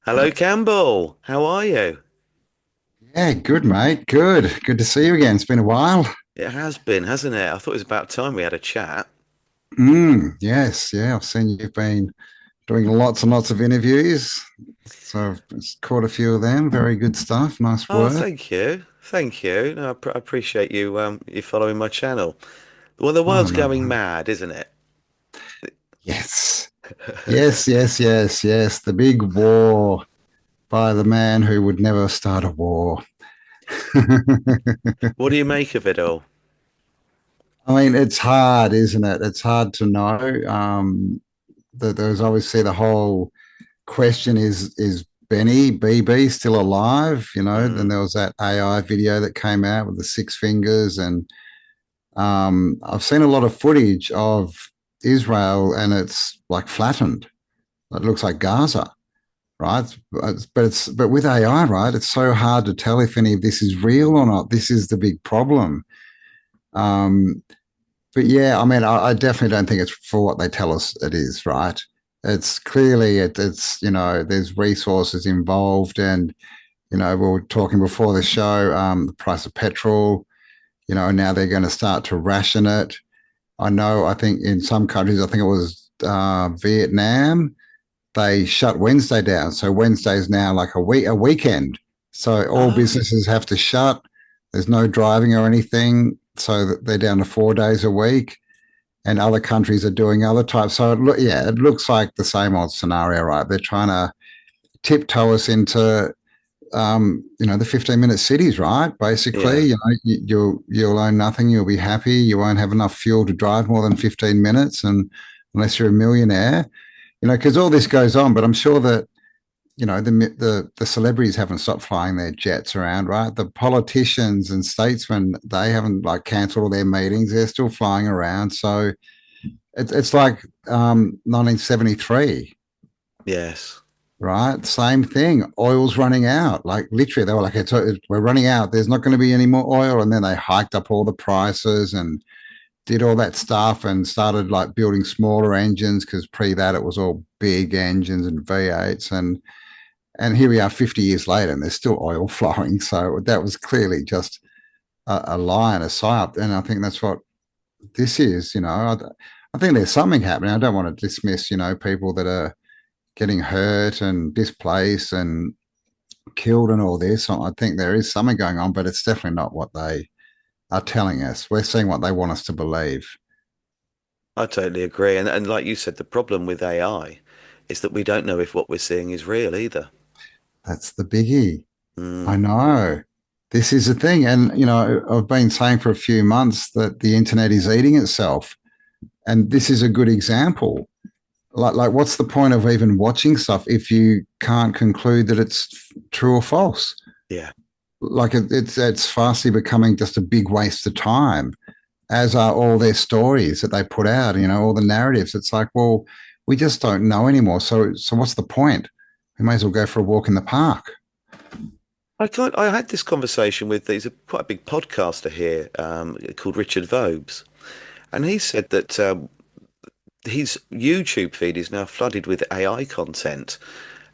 Hello, Campbell. How are you? Yeah, good, mate. Good. Good to see you again. It's been a while. It has been, hasn't it? I thought it was about time we had a chat. Yes, yeah. I've seen you've been doing lots and lots of interviews. So I've just caught a few of them. Very good stuff. Nice Oh, work. thank you. Thank you. No, I appreciate you following my channel. Well, the Oh, world's no. going mad, isn't it? Yes. Yes, yes, yes, yes. The big war by the man who would never start a war. What do you make of it all? I mean, it's hard, isn't it? It's hard to know. There's obviously the whole question is Benny BB still alive? Then Mm, there was that AI video that came out with the six fingers, and I've seen a lot of footage of Israel, and it's like flattened. It looks like Gaza, right? But with AI, right? It's so hard to tell if any of this is real or not. This is the big problem. Um, but yeah, I mean, I definitely don't think it's for what they tell us it is, right? It's clearly it's there's resources involved, and we were talking before the show, the price of petrol. Now they're going to start to ration it. I know. I think in some countries, I think it was Vietnam, they shut Wednesday down, so Wednesday is now like a weekend. So all oh, businesses have to shut. There's no driving or anything, so they're down to 4 days a week, and other countries are doing other types. So it looks like the same old scenario, right? They're trying to tiptoe us into the 15-minute cities, right? Basically, yeah. you'll own nothing, you'll be happy, you won't have enough fuel to drive more than 15 minutes, and unless you're a millionaire, because all this goes on. But I'm sure that the celebrities haven't stopped flying their jets around, right? The politicians and statesmen, they haven't like cancelled all their meetings; they're still flying around. So it's like 1973, Yes. right? Same thing. Oil's running out. Like literally, they were like, we're running out. There's not going to be any more oil. And then they hiked up all the prices and did all that stuff and started like building smaller engines because pre that it was all big engines and V8s. And here we are 50 years later and there's still oil flowing. So that was clearly just a lie and a psyop. And I think that's what this is. I think there's something happening. I don't want to dismiss, people that are getting hurt and displaced and killed and all this. I think there is something going on, but it's definitely not what they are telling us. We're seeing what they want us to believe. I totally agree. And like you said, the problem with AI is that we don't know if what we're seeing is real either. That's the biggie. I Mm, know. This is the thing. And, I've been saying for a few months that the internet is eating itself. And this is a good example. Like, what's the point of even watching stuff if you can't conclude that it's true or false? yeah. Like, it's fastly becoming just a big waste of time, as are all their stories that they put out, all the narratives. It's like, well, we just don't know anymore. So what's the point? We may as well go for a walk in the park. I had this conversation with, there's quite a big podcaster here called Richard Vobes. And he said that his YouTube feed is now flooded with AI content,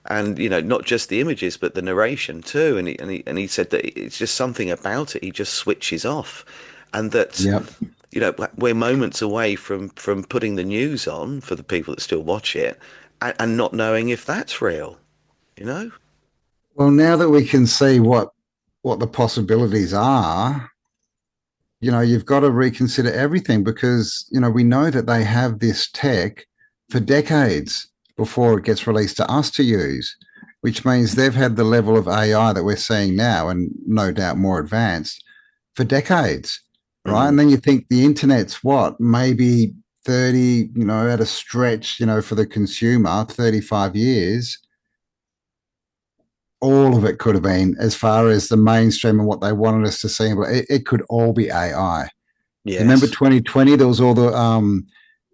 and not just the images but the narration too. And he said that it's just something about it. He just switches off, and that Yep. we're moments away from putting the news on for the people that still watch it, and not knowing if that's real. You know? Well, now that we can see what the possibilities are, you've got to reconsider everything because, we know that they have this tech for decades before it gets released to us to use, which means they've had the level of AI that we're seeing now and no doubt more advanced for decades, right? Mm. And then you think the internet's what, maybe 30, at a stretch, for the consumer, 35 years. All of it could have been as far as the mainstream and what they wanted us to see. But it could all be AI. You remember Yes. 2020? There was all the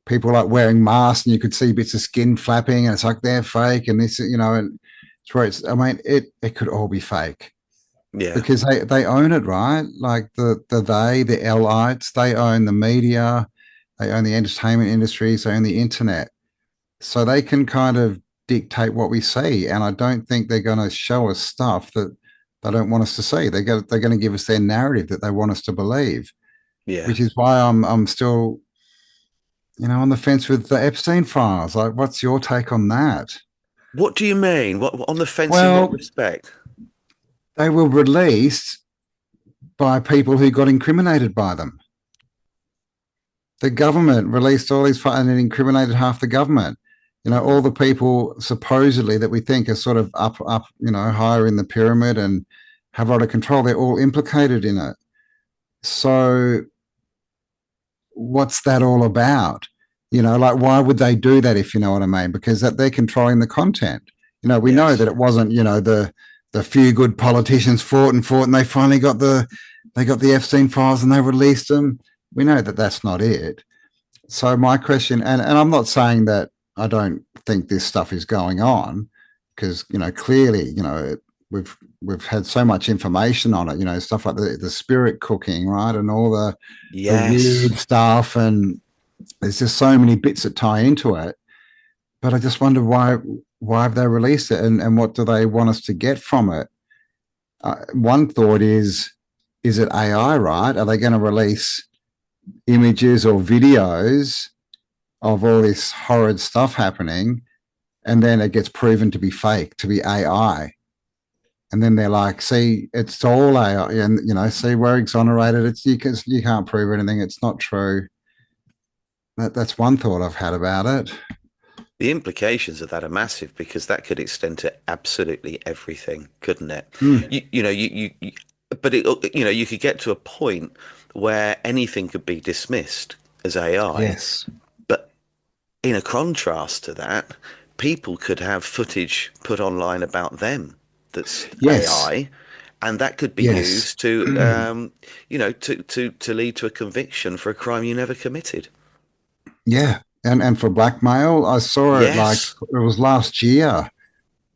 people like wearing masks, and you could see bits of skin flapping, and it's like they're fake, and this, and it's where it's. I mean, it could all be fake Yeah. because they own it, right? Like the Lites, they own the media, they own the entertainment industries, they own the internet, so they can kind of dictate what we see. And I don't think they're going to show us stuff that they don't want us to see. They're going to give us their narrative that they want us to believe, Yeah. which is why I'm still, on the fence with the Epstein files. Like, what's your take on that? What do you mean? What on the fence in what Well, respect? they were released by people who got incriminated by them. The government released all these files and it incriminated half the government. All Mm. the people supposedly that we think are sort of up, higher in the pyramid and have a lot of control, they're all implicated in it. So what's that all about? Like why would they do that, if you know what I mean? Because that they're controlling the content. We know Yes. that it wasn't, the few good politicians fought and they finally got the Epstein files and they released them. We know that that's not it. So my question, and I'm not saying that I don't think this stuff is going on, because clearly, we've had so much information on it, stuff like the spirit cooking, right, and all the Yes. weird stuff, and there's just so many bits that tie into it. But I just wonder why have they released it, and what do they want us to get from it? One thought is it AI, right? Are they going to release images or videos of all this horrid stuff happening, and then it gets proven to be fake, to be AI? And then they're like, see, it's all AI, and see, we're exonerated. It's you can't prove anything. It's not true. That's one thought I've had about it. The implications of that are massive because that could extend to absolutely everything, couldn't it? Mm, But you could get to a point where anything could be dismissed as AI. yes. But in a contrast to that, people could have footage put online about them that's Yes. AI, and that could be Yes. used to, to lead to a conviction for a crime you never committed. Yeah. And for blackmail, I saw it like Yes. it was last year.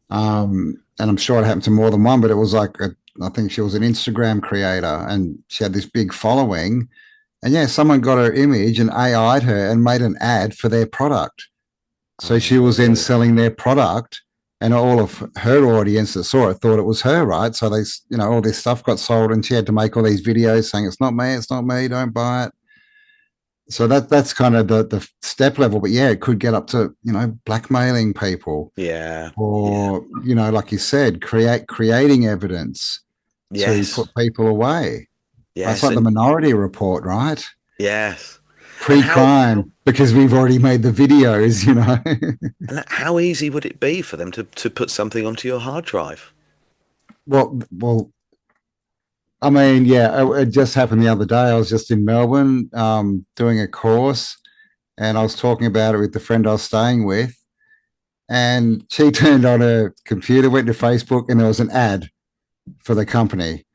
And I'm sure it happened to more than one, but it was like I think she was an Instagram creator and she had this big following. And yeah, someone got her image and AI'd her and made an ad for their product. So she was then Oh, selling their product, and all of her audience that saw it thought it was her, right? So they, all this stuff got sold, and she had to make all these videos saying it's not me, don't buy it. So that's kind of the step level, but yeah, it could get up to blackmailing people, yeah. Yeah. or like you said, creating evidence to Yes. put people away. It's Yes. like the And Minority Report, right? yes. And Pre-crime, because we've already made the videos. how easy would it be for them to put something onto your hard drive? Well, I mean, yeah, it just happened the other day. I was just in Melbourne, doing a course, and I was talking about it with the friend I was staying with, and she turned on her computer, went to Facebook, and there was an ad for the company.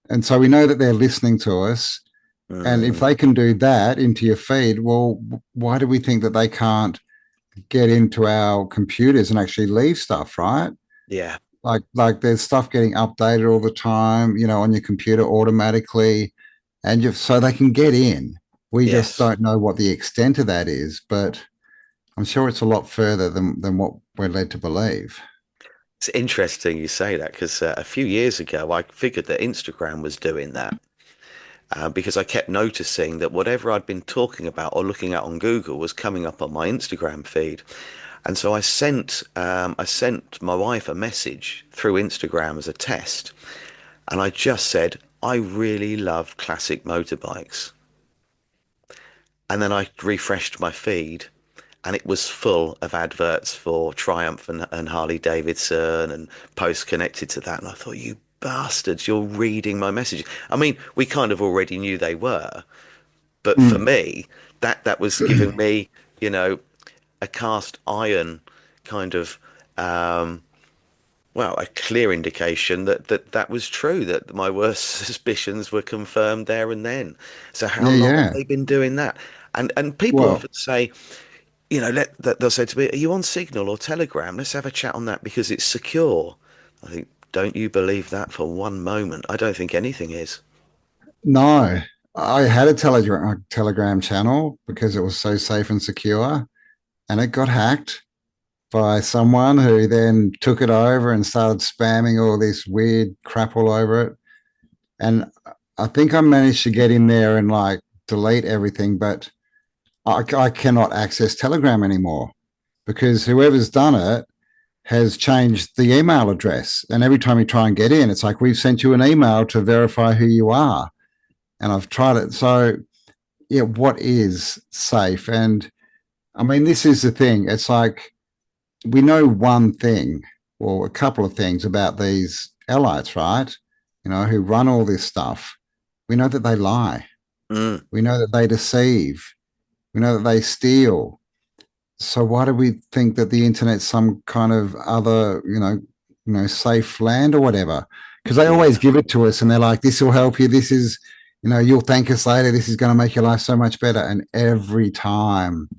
And so we know that they're listening to us. And if Mm, they can do that into your feed, well, why do we think that they can't get into our computers and actually leave stuff, right? yeah. Like there's stuff getting updated all the time, on your computer automatically, and so they can get in. We just Yes. don't know what the extent of that is, but I'm sure it's a lot further than what we're led to believe. It's interesting you say that because a few years ago I figured that Instagram was doing that because I kept noticing that whatever I'd been talking about or looking at on Google was coming up on my Instagram feed. And so I sent my wife a message through Instagram as a test, and I just said, I really love classic motorbikes. And then I refreshed my feed, and it was full of adverts for Triumph and Harley Davidson and posts connected to that. And I thought, you bastards, you're reading my messages. I mean, we kind of already knew they were, but for Mm. me, that was giving me, you know, a cast iron kind of well, a clear indication that was true, that my worst suspicions were confirmed there and then. So how Yeah, long have yeah. they been doing that? And people Well, often say, they'll say to me, "Are you on Signal or Telegram? Let's have a chat on that because it's secure." I think, don't you believe that for one moment? I don't think anything is. no, I had a Telegram channel because it was so safe and secure, and it got hacked. by someone who then took it over and started spamming all this weird crap all over it. And I think I managed to get in there and like delete everything, but I cannot access Telegram anymore because whoever's done it has changed the email address. And every time you try and get in, it's like, we've sent you an email to verify who you are. And I've tried it. So, yeah, what is safe? And I mean, this is the thing. It's like we know one thing or a couple of things about these elites, right? Who run all this stuff. We know that they lie. Mm. We know that they deceive. We know that they steal. So why do we think that the internet's some kind of other, safe land or whatever? Because they always Yeah. give it to us and they're like, this will help you. This is, you'll thank us later. This is going to make your life so much better. And every time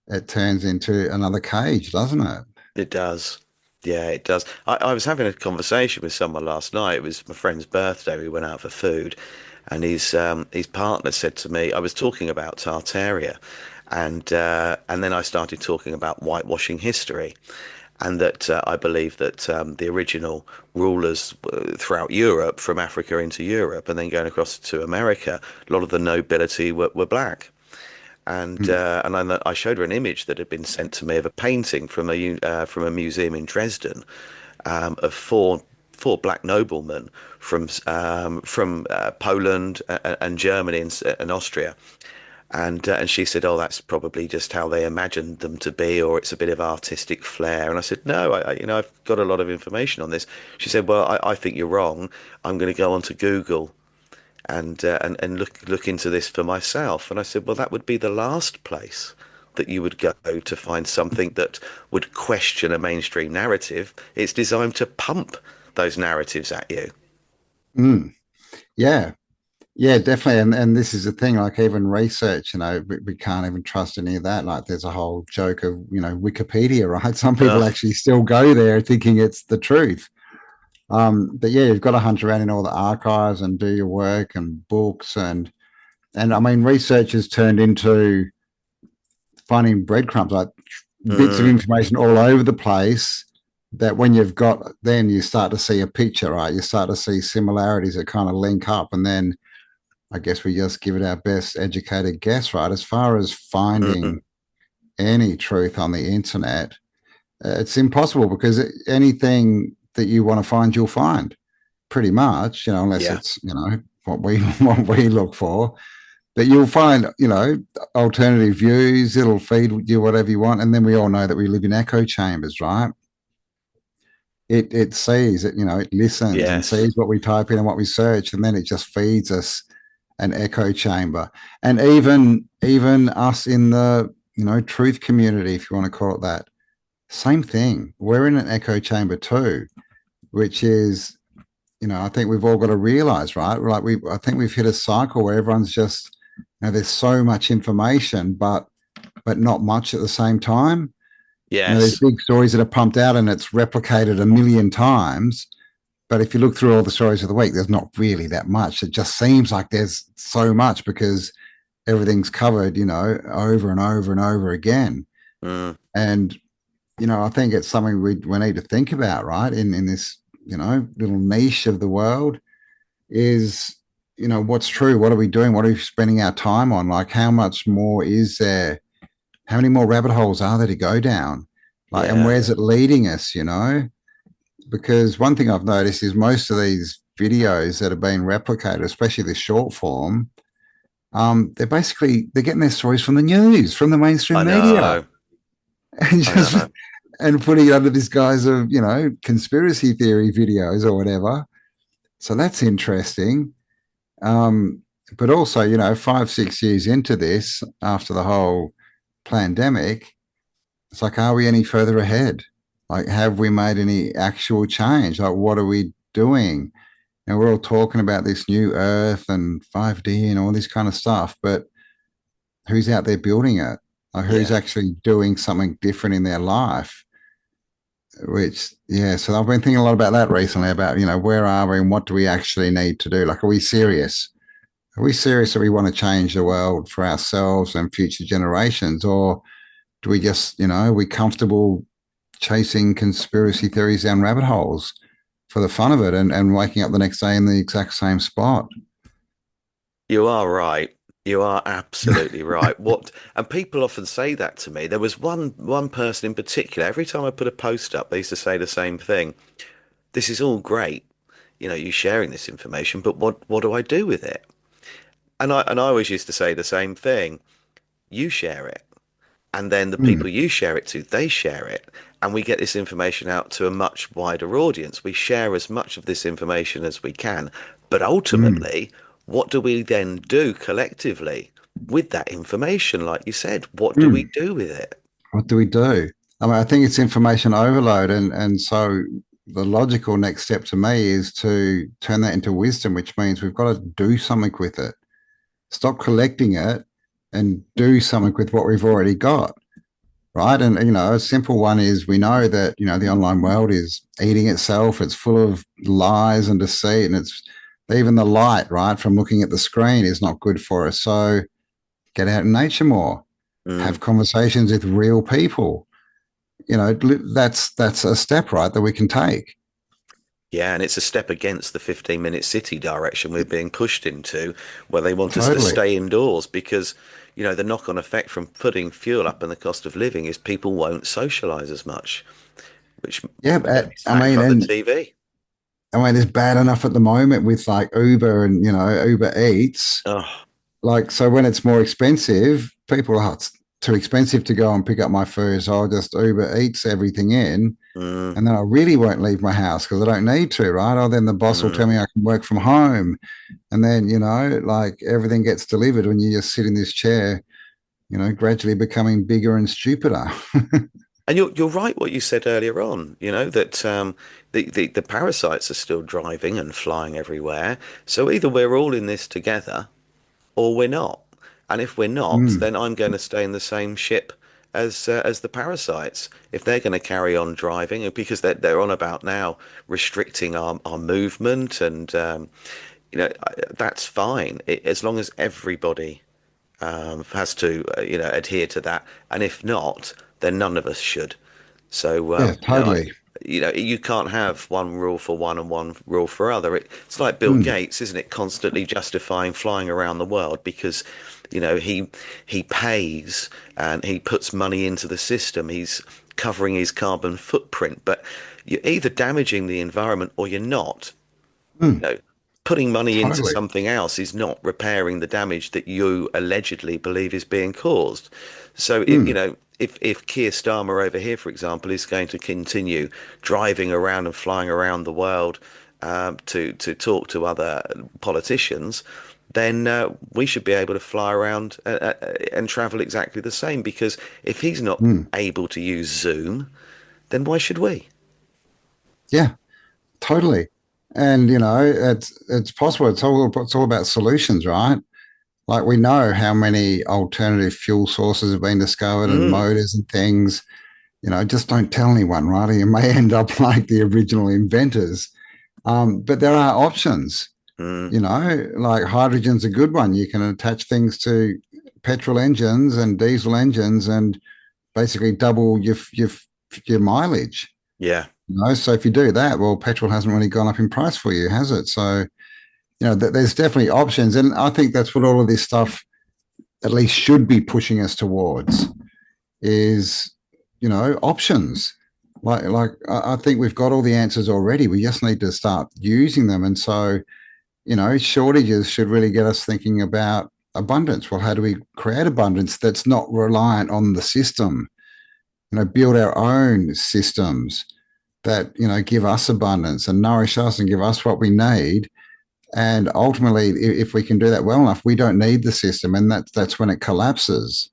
it turns into another cage, doesn't it? It does. Yeah, it does. I was having a conversation with someone last night. It was my friend's birthday. We went out for food, and his partner said to me, I was talking about Tartaria, and then I started talking about whitewashing history, and that I believe that the original rulers throughout Europe, from Africa into Europe, and then going across to America, a lot of the nobility were black. Mm. And I showed her an image that had been sent to me of a painting from a museum in Dresden, of four black noblemen from Poland and Germany and Austria. And she said, "Oh, that's probably just how they imagined them to be, or it's a bit of artistic flair." And I said, "No, I've got a lot of information on this." She said, "Well, I think you're wrong. I'm going to go onto Google and look into this for myself." And I said, "Well, that would be the last place that you would go to find something that would question a mainstream narrative. It's designed to pump those narratives at you." Mm. Yeah. Yeah, definitely. And this is the thing, like even research, we can't even trust any of that. Like there's a whole joke of, Wikipedia, right? Some people Ugh, actually still go there thinking it's the truth. But yeah, you've got to hunt around in all the archives and do your work and books and I mean research has turned into finding breadcrumbs, like bits of mm, information all over the place that when you've got then you start to see a picture, right? You start to see similarities that kind of link up and then I guess we just give it our best educated guess, right? As far as mm, finding any truth on the internet, it's impossible because anything that you want to find, you'll find pretty much, unless yeah, it's, what we what we look for. But you'll find, alternative views. It'll feed you whatever you want, and then we all know that we live in echo chambers, right? It sees it, it listens and yes, sees what we type in and what we search, and then it just feeds us an echo chamber. And even us in the truth community, if you want to call it that, same thing. We're in an echo chamber too, which is I think we've all got to realize, right? Like I think we've hit a cycle where everyone's just, there's so much information, but not much at the same time. There's yes, big stories that are pumped out and it's replicated a million times. But if you look through all the stories of the week, there's not really that much. It just seems like there's so much because everything's covered, over and over and over again. mm, And, I think it's something we need to think about, right? In this, little niche of the world is, what's true? What are we doing? What are we spending our time on? Like, how much more is there? How many more rabbit holes are there to go down? Like, and yeah, where's it leading us, Because one thing I've noticed is most of these videos that have been replicated, especially the short form, they're getting their stories from the news, from the I mainstream media, know, and I just know, and putting it under this guise of conspiracy theory videos or whatever. So that's interesting. Um, but also, 5, 6 years into this, after the whole pandemic, it's like, are we any further ahead? Like, have we made any actual change? Like, what are we doing? And we're all talking about this new Earth and 5D and all this kind of stuff, but who's out there building it? Like, who's yeah, actually doing something different in their life? Which, yeah, so I've been thinking a lot about that recently about, where are we and what do we actually need to do? Like, are we serious? Are we serious that we want to change the world for ourselves and future generations? Or do we just, are we comfortable chasing conspiracy theories down rabbit holes for the fun of it, and waking up the next day in the exact same spot. You are right. You are absolutely right. And people often say that to me. There was one person in particular, every time I put a post up, they used to say the same thing. This is all great, you sharing this information, but what do I do with it? And I always used to say the same thing. You share it. And then the Mm, people you share it to, they share it. And we get this information out to a much wider audience. We share as much of this information as we can. But mm, ultimately, what do we then do collectively with that information? Like you said, what do we mm. do with it? What do we do? I mean, I think it's information overload, and so the logical next step to me is to turn that into wisdom, which means we've got to do something with it. Stop collecting it and do something with what we've already got. Right. And, a simple one is we know that, the online world is eating itself. It's full of lies and deceit. And it's even the light, right, from looking at the screen is not good for us. So get out in nature more, have Mm. conversations with real people. That's a step, right, that we can take. Yeah, and it's a step against the 15-minute city direction we're being pushed into, where they want us to Totally. stay indoors because, the knock-on effect from putting fuel up and the cost of living is people won't socialize as much, which Yeah. we're going to be I sat in mean, front of the and TV. I mean, it's bad enough at the moment with like Uber and, Uber Eats. Oh, Like, so when it's more expensive, people are, it's too expensive to go and pick up my food. So I'll just Uber Eats everything in. mm, And then I really won't leave my house because I don't need to, right? Or then the boss will tell mm. me I can work from home. And then, like everything gets delivered when you just sit in this chair, gradually becoming bigger and stupider. And you're right what you said earlier on, that the parasites are still driving and flying everywhere. So either we're all in this together or we're not. And if we're not, Mm, then I'm going to stay in the same ship as the parasites. If they're going to carry on driving, because they're on about now restricting our movement, and that's fine as long as everybody has to adhere to that. And if not, then none of us should. So yeah, totally. you can't have one rule for one and one rule for other. It's like Bill Mm, Gates, isn't it? Constantly justifying flying around the world because he pays and he puts money into the system. He's covering his carbon footprint, but you're either damaging the environment or you're not. mm, You know, Putting money into totally. something else is not repairing the damage that you allegedly believe is being caused. So, Mm, if Keir Starmer over here, for example, is going to continue driving around and flying around the world to talk to other politicians, then we should be able to fly around and travel exactly the same. Because if he's not mm, able to use Zoom, then why should we? yeah, totally. And it's possible. It's all about solutions, right? Like we know how many alternative fuel sources have been discovered and Mm, motors and things. Just don't tell anyone, right? Or you may end up like the original inventors. But there are options. mm, Like hydrogen's a good one. You can attach things to petrol engines and diesel engines and basically double your mileage. yeah. So if you do that, well, petrol hasn't really gone up in price for you, has it? So there's definitely options, and I think that's what all of this stuff at least should be pushing us towards is options. Like I think we've got all the answers already. We just need to start using them, and so shortages should really get us thinking about abundance. Well, how do we create abundance that's not reliant on the system? Build our own systems that give us abundance and nourish us and give us what we need. And ultimately, if we can do that well enough, we don't need the system, and that's when it collapses.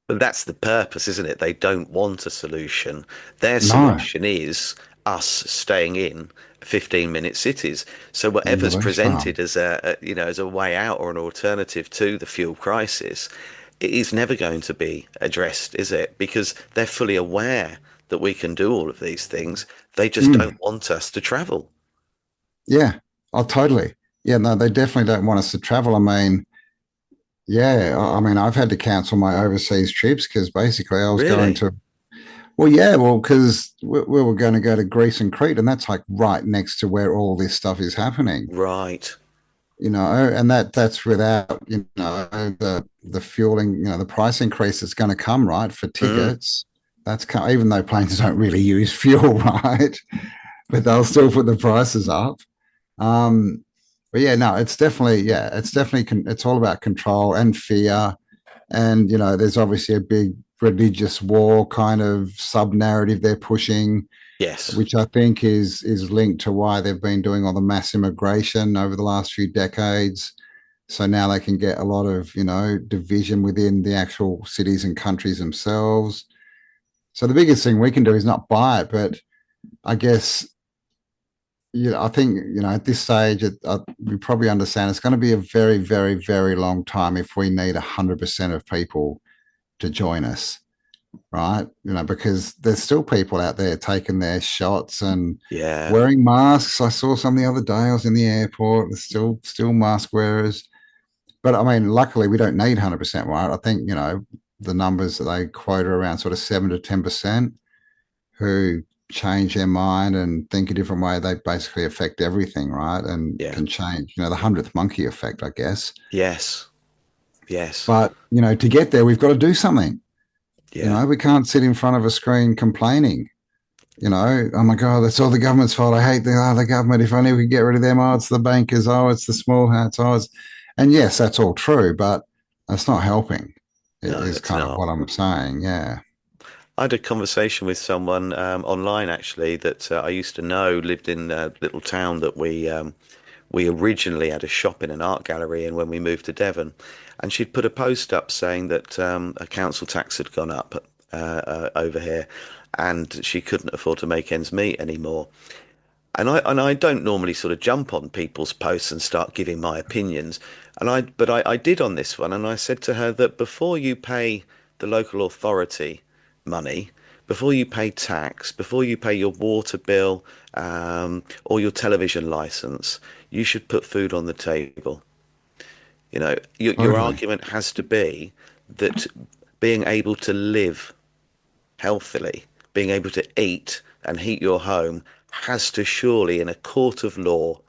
But that's the purpose, isn't it? They don't want a solution. Their No, solution is us staying in 15-minute cities. So in the whatever's least harm. presented as a way out or an alternative to the fuel crisis, it is never going to be addressed, is it? Because they're fully aware that we can do all of these things. They just don't Mm, want us to travel. yeah, oh, totally. Yeah, no, they definitely don't want us to travel. I mean, yeah, I mean, I've had to cancel my overseas trips because basically I was going Really? to Well, yeah, well, because we were going to go to Greece and Crete, and that's like right next to where all this stuff is happening. Right. And that's without, the fueling, the price increase that's going to come, right, for Mm, tickets. Even though planes don't really use fuel, right? But they'll still put the prices up. Um, but yeah, no, it's all about control and fear. And, there's obviously a big religious war kind of sub narrative they're pushing, yes. which I think is linked to why they've been doing all the mass immigration over the last few decades. So now they can get a lot of, division within the actual cities and countries themselves. So the biggest thing we can do is not buy it, but I guess, I think, at this stage, we probably understand it's going to be a very, very, very long time if we need 100% of people to join us, right? Because there's still people out there taking their shots and Yeah. wearing masks. I saw some the other day. I was in the airport. There's still mask wearers. But I mean, luckily we don't need 100%, right? I think, the numbers that they quote are around sort of 7 to 10% who change their mind and think a different way. They basically affect everything, right? And Yeah. can change, the 100th monkey effect, I guess. Yes. Yes. But, to get there, we've got to do something. Yeah. We can't sit in front of a screen complaining. Oh my God, that's all the government's fault. I hate the government. If only we could get rid of them. Oh, it's the bankers. Oh, it's the small hats. And yes, that's all true, but that's not helping, No, is it's kind of not. what I'm saying. Yeah. I had a conversation with someone online actually that I used to know lived in a little town that we originally had a shop in an art gallery in when we moved to Devon, and she'd put a post up saying that a council tax had gone up over here, and she couldn't afford to make ends meet anymore. And I don't normally sort of jump on people's posts and start giving my opinions. But I did on this one, and I said to her that before you pay the local authority money, before you pay tax, before you pay your water bill, or your television license, you should put food on the table. Your Totally. argument has to be that being able to live healthily, being able to eat and heat your home has to surely, in a court of law,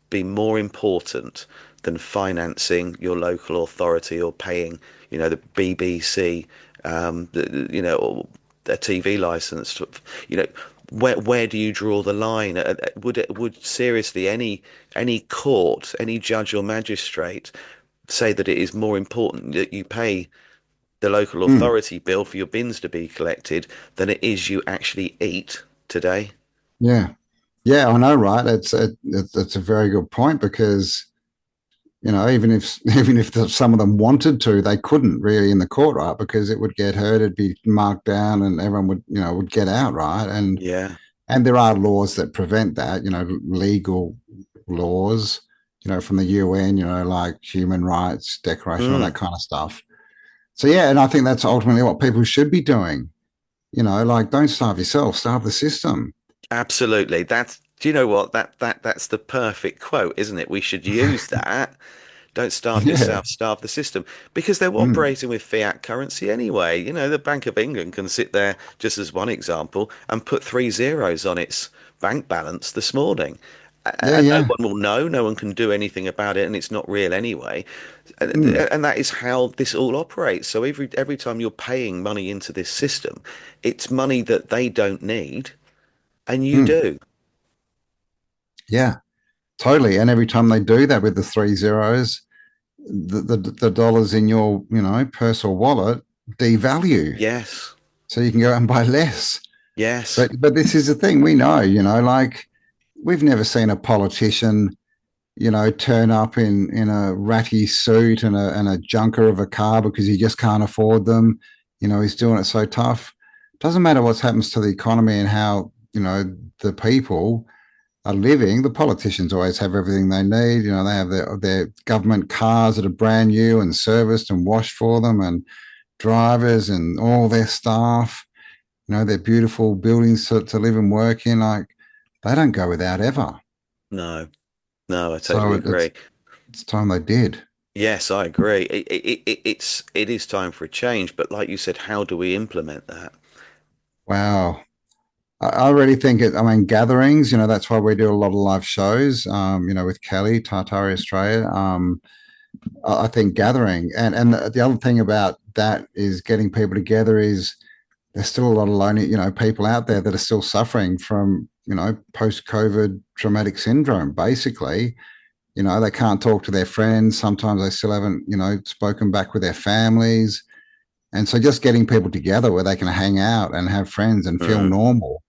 be more important than financing your local authority or paying, the BBC, or a TV license. Where do you draw the line? Would seriously any court, any judge or magistrate say that it is more important that you pay the local Mm, authority bill for your bins to be collected than it is you actually eat today? yeah. Yeah, I know, right? It's a very good point because, even if some of them wanted to, they couldn't really in the court, right? Because it would get heard, it'd be marked down, and everyone would get out, right? Yeah. And there are laws that prevent that, legal laws, from the UN, like human rights declaration, all Mm, that kind of stuff. So yeah, and I think that's ultimately what people should be doing. Like don't starve yourself, starve the system. absolutely. Do you know what? That's the perfect quote, isn't it? We should use that. Don't starve Yeah. yourself, starve the system. Because they're Mm, operating with fiat currency anyway. The Bank of England can sit there, just as one example, and put three zeros on its bank balance this morning. yeah, And no yeah. one will know, no one can do anything about it, and it's not real anyway. Mm, And that is how this all operates. So every time you're paying money into this system, it's money that they don't need, and you mm, do. yeah, totally. And every time they do that with the three zeros, the dollars in your, purse or wallet devalue. Yes, So you can go out and buy less. yes, But this is the thing we know, like we've never seen a politician, turn up in a ratty suit and a junker of a car because he just can't afford them. He's doing it so tough. Doesn't matter what happens to the economy and how, the people are living. The politicians always have everything they need. They have their government cars that are brand new and serviced and washed for them, and drivers and all their staff, their beautiful buildings to live and work in. Like they don't go without ever. no, no, I So totally agree. it's time they did. Yes, I agree. It is time for a change, but like you said, how do we implement that? Wow. I really think it, I mean, gatherings, that's why we do a lot of live shows, with Kelly, Tartaria Australia. I think gathering and the other thing about that is getting people together is there's still a lot of lonely, people out there that are still suffering from, post-COVID traumatic syndrome, basically. They can't talk to their friends. Sometimes they still haven't, spoken back with their families. And so just getting people together where they can hang out and have friends and feel Mm, normal,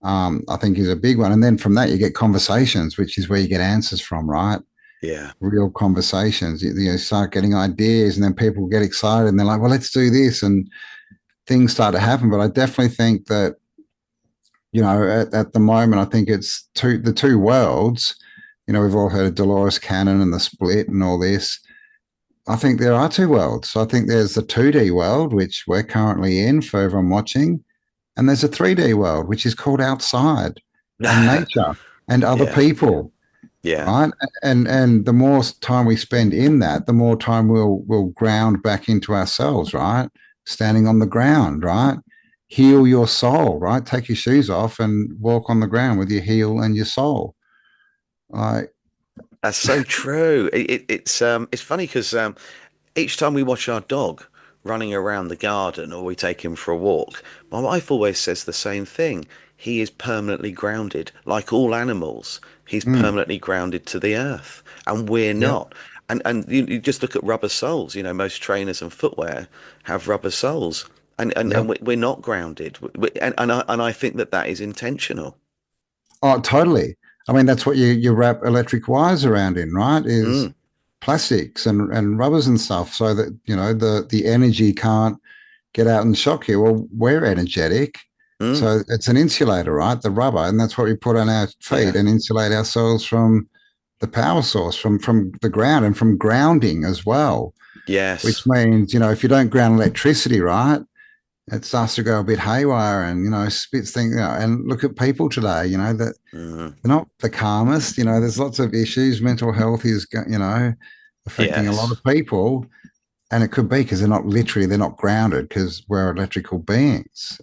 I think is a big one. And then from that, you get conversations, which is where you get answers from, right? yeah. Real conversations. You start getting ideas, and then people get excited and they're like, well, let's do this. And things start to happen. But I definitely think that, at the moment, I think it's the two worlds. We've all heard of Dolores Cannon and the split and all this. I think there are two worlds. So I think there's the 2D world, which we're currently in for everyone watching. And there's a 3D world, which is called outside and nature and other Yeah. people, Yeah. right? And the more time we spend in that, the more time we'll ground back into ourselves, right? Standing on the ground, right? Heal your soul, right? Take your shoes off and walk on the ground with your heel and your soul. Like, That's so true. It's funny because each time we watch our dog running around the garden or we take him for a walk, my wife always says the same thing. He is permanently grounded, like all animals. He's mm, permanently grounded to the earth, and we're yep, not. And you just look at rubber soles. Most trainers and footwear have rubber soles, and yep. we're not grounded. And I think that that is intentional. Oh, totally. I mean, that's what you wrap electric wires around in, right? Is Mm, plastics and rubbers and stuff, so that the energy can't get out and shock you. Well, we're energetic, mm, so it's an insulator, right? The rubber, and that's what we put on our feet yeah. and insulate ourselves from the power source, from the ground, and from grounding as well. Which Yes. means, if you don't ground electricity, right, it starts to go a bit haywire and spits things. And look at people today, that Mm, they're not the calmest. There's lots of issues. Mental health is, affecting a lot yes. of people, and it could be because they're not grounded because we're electrical beings.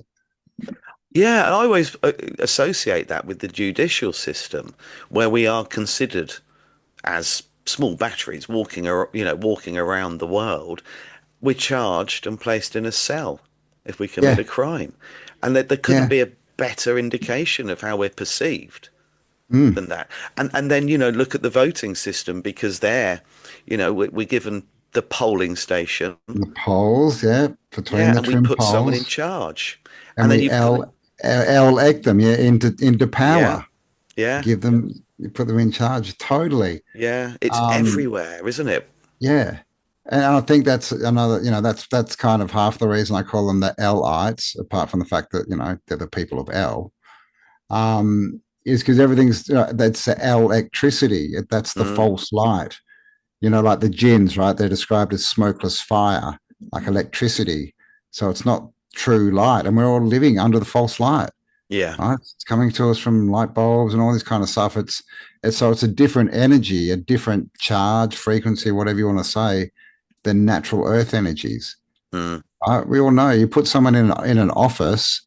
Yeah, and I always associate that with the judicial system, where we are considered as small batteries walking around the world. We're charged and placed in a cell if we commit Yeah, a crime, and that there couldn't yeah, be a better indication of how we're perceived mm. than that. And then look at the voting system because there, we're given the polling station, The poles, yeah, between yeah, the and we twin put someone in poles, charge, and and then we you've got elect them, yeah, into yeah, power. yeah. Give them, you put them in charge. Totally. Yeah, it's Um, everywhere, isn't it? yeah, and I think that's another. That's kind of half the reason I call them the Lites, apart from the fact that they're the people of L. Is because everything's that's the electricity. That's the Mm, false light. Like the jinns, right? They're described as smokeless fire, like electricity. So it's not true light, and we're all living under the false light, yeah. right? It's coming to us from light bulbs and all this kind of stuff. It's a different energy, a different charge, frequency, whatever you want to say, than natural Earth energies. Mm, We all know you put someone in an office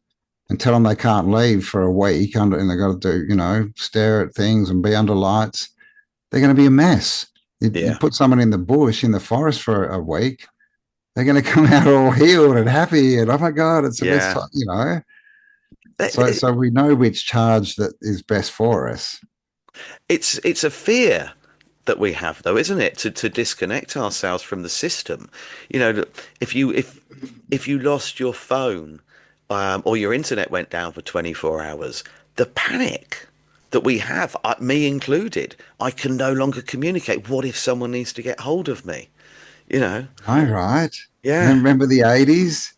and tell them they can't leave for a week and they got to do, stare at things and be under lights. They're going to be a mess. You yeah. put someone in the bush, in the forest for a week, they're going to come out all healed and happy. And oh my God, it's the best Yeah. time. It- So it- we know which charge that is best for us. it's a fear that we have though, isn't it? To disconnect ourselves from the system. If you lost your phone or your internet went down for 24 hours, the panic that we have, me included, I can no longer communicate. What if someone needs to get hold of me? You know? All right. Yeah. Remember the 80s?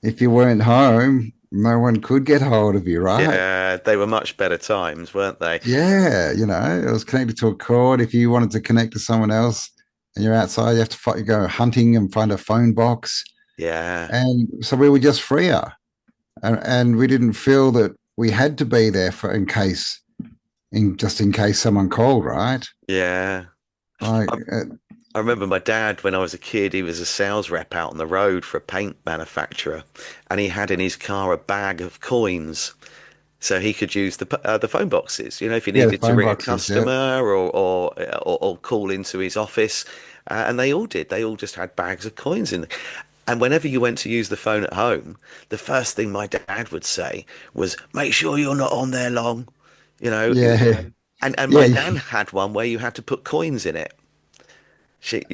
If you weren't home, no one could get hold of you, right? Yeah, they were much better times, weren't they? Yeah, it was connected to a cord. If you wanted to connect to someone else and you're outside, you have to go hunting and find a phone box. Yeah. And so we were just freer. And we didn't feel that we had to be there for just in case someone called, right? Yeah. Like, I, I remember my dad when I was a kid, he was a sales rep out on the road for a paint manufacturer, and he had in his car a bag of coins. So he could use the phone boxes, if he Yeah, the needed to phone ring a boxes. Yeah, customer or call into his office, and they all did. They all just had bags of coins in. And whenever you went to use the phone at home, the first thing my dad would say was, "Make sure you're not on there long," you know. yeah, And yeah. my nan had one where you had to put coins in it.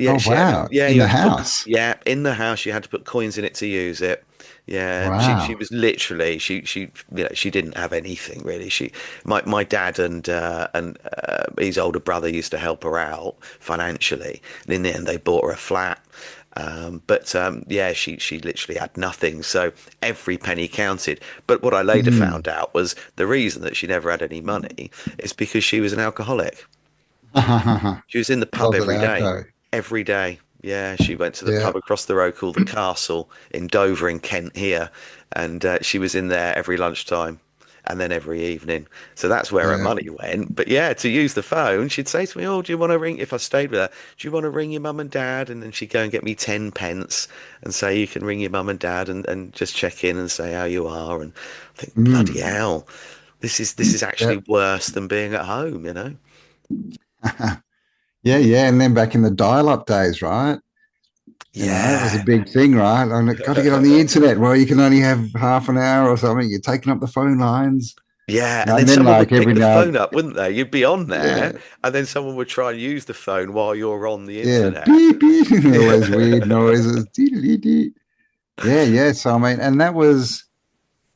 Oh wow, Yeah, in you the had to put, house. yeah, in the house you had to put coins in it to use it. Yeah, she Wow. was literally she didn't have anything really. My dad and his older brother used to help her out financially, and in the end they bought her a flat. But yeah, she literally had nothing, so every penny counted. But what I later Mm. found out was the reason that she never had any money is because she was an alcoholic. She was in the pub Closet every day. alco. Every day. Yeah, she went to the Yeah. pub across the road called the Castle in Dover in Kent here, and she was in there every lunchtime and then every evening. So that's where her Yeah. money went. But yeah, to use the phone, she'd say to me, "Oh, do you want to ring?" If I stayed with her, "Do you want to ring your mum and dad?" And then she'd go and get me 10 pence and say, "You can ring your mum and dad and just check in and say how you are." And I think, bloody Mm. hell, this is actually Yep. worse than being at home. Yeah, yeah. And then back in the dial-up days, right? It was a Yeah. big thing, right? And got to get on the internet. Well, you can only have half an hour or something. You're taking up the phone lines. Yeah, and then And then someone like would pick every the now, phone up, wouldn't they? You'd be on there, yeah, and then someone would try and use the phone while you're on the yeah, internet. beep, beep, all those Yeah. weird noises. Dee, dee, dee, dee. Yeah, yeah. So I mean, and that was,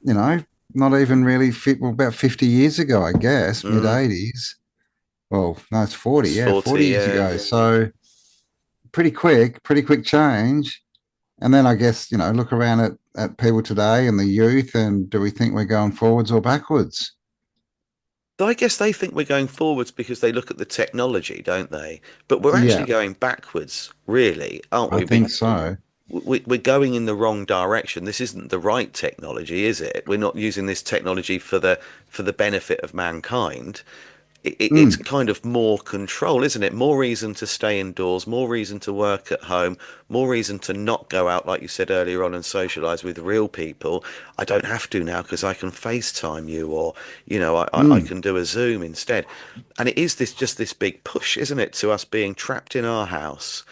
you know, not even really fit. Well, about 50 years ago, I guess, mid Mm, 80s. Well, no, it's 40. it's Yeah, 40, 40 years yeah. ago. So pretty quick change. And then I guess, look around at people today and the youth, and do we think we're going forwards or backwards? So I guess they think we're going forwards because they look at the technology, don't they? But we're actually Yeah, going backwards, really, aren't I we? think so. We're going in the wrong direction. This isn't the right technology, is it? We're not using this technology for the benefit of mankind. It's Mm. kind of more control, isn't it? More reason to stay indoors, more reason to work at home, more reason to not go out, like you said earlier on, and socialize with real people. I don't have to now because I can FaceTime you, or I Mm. can do a Zoom instead. And it is this big push, isn't it, to us being trapped in our house,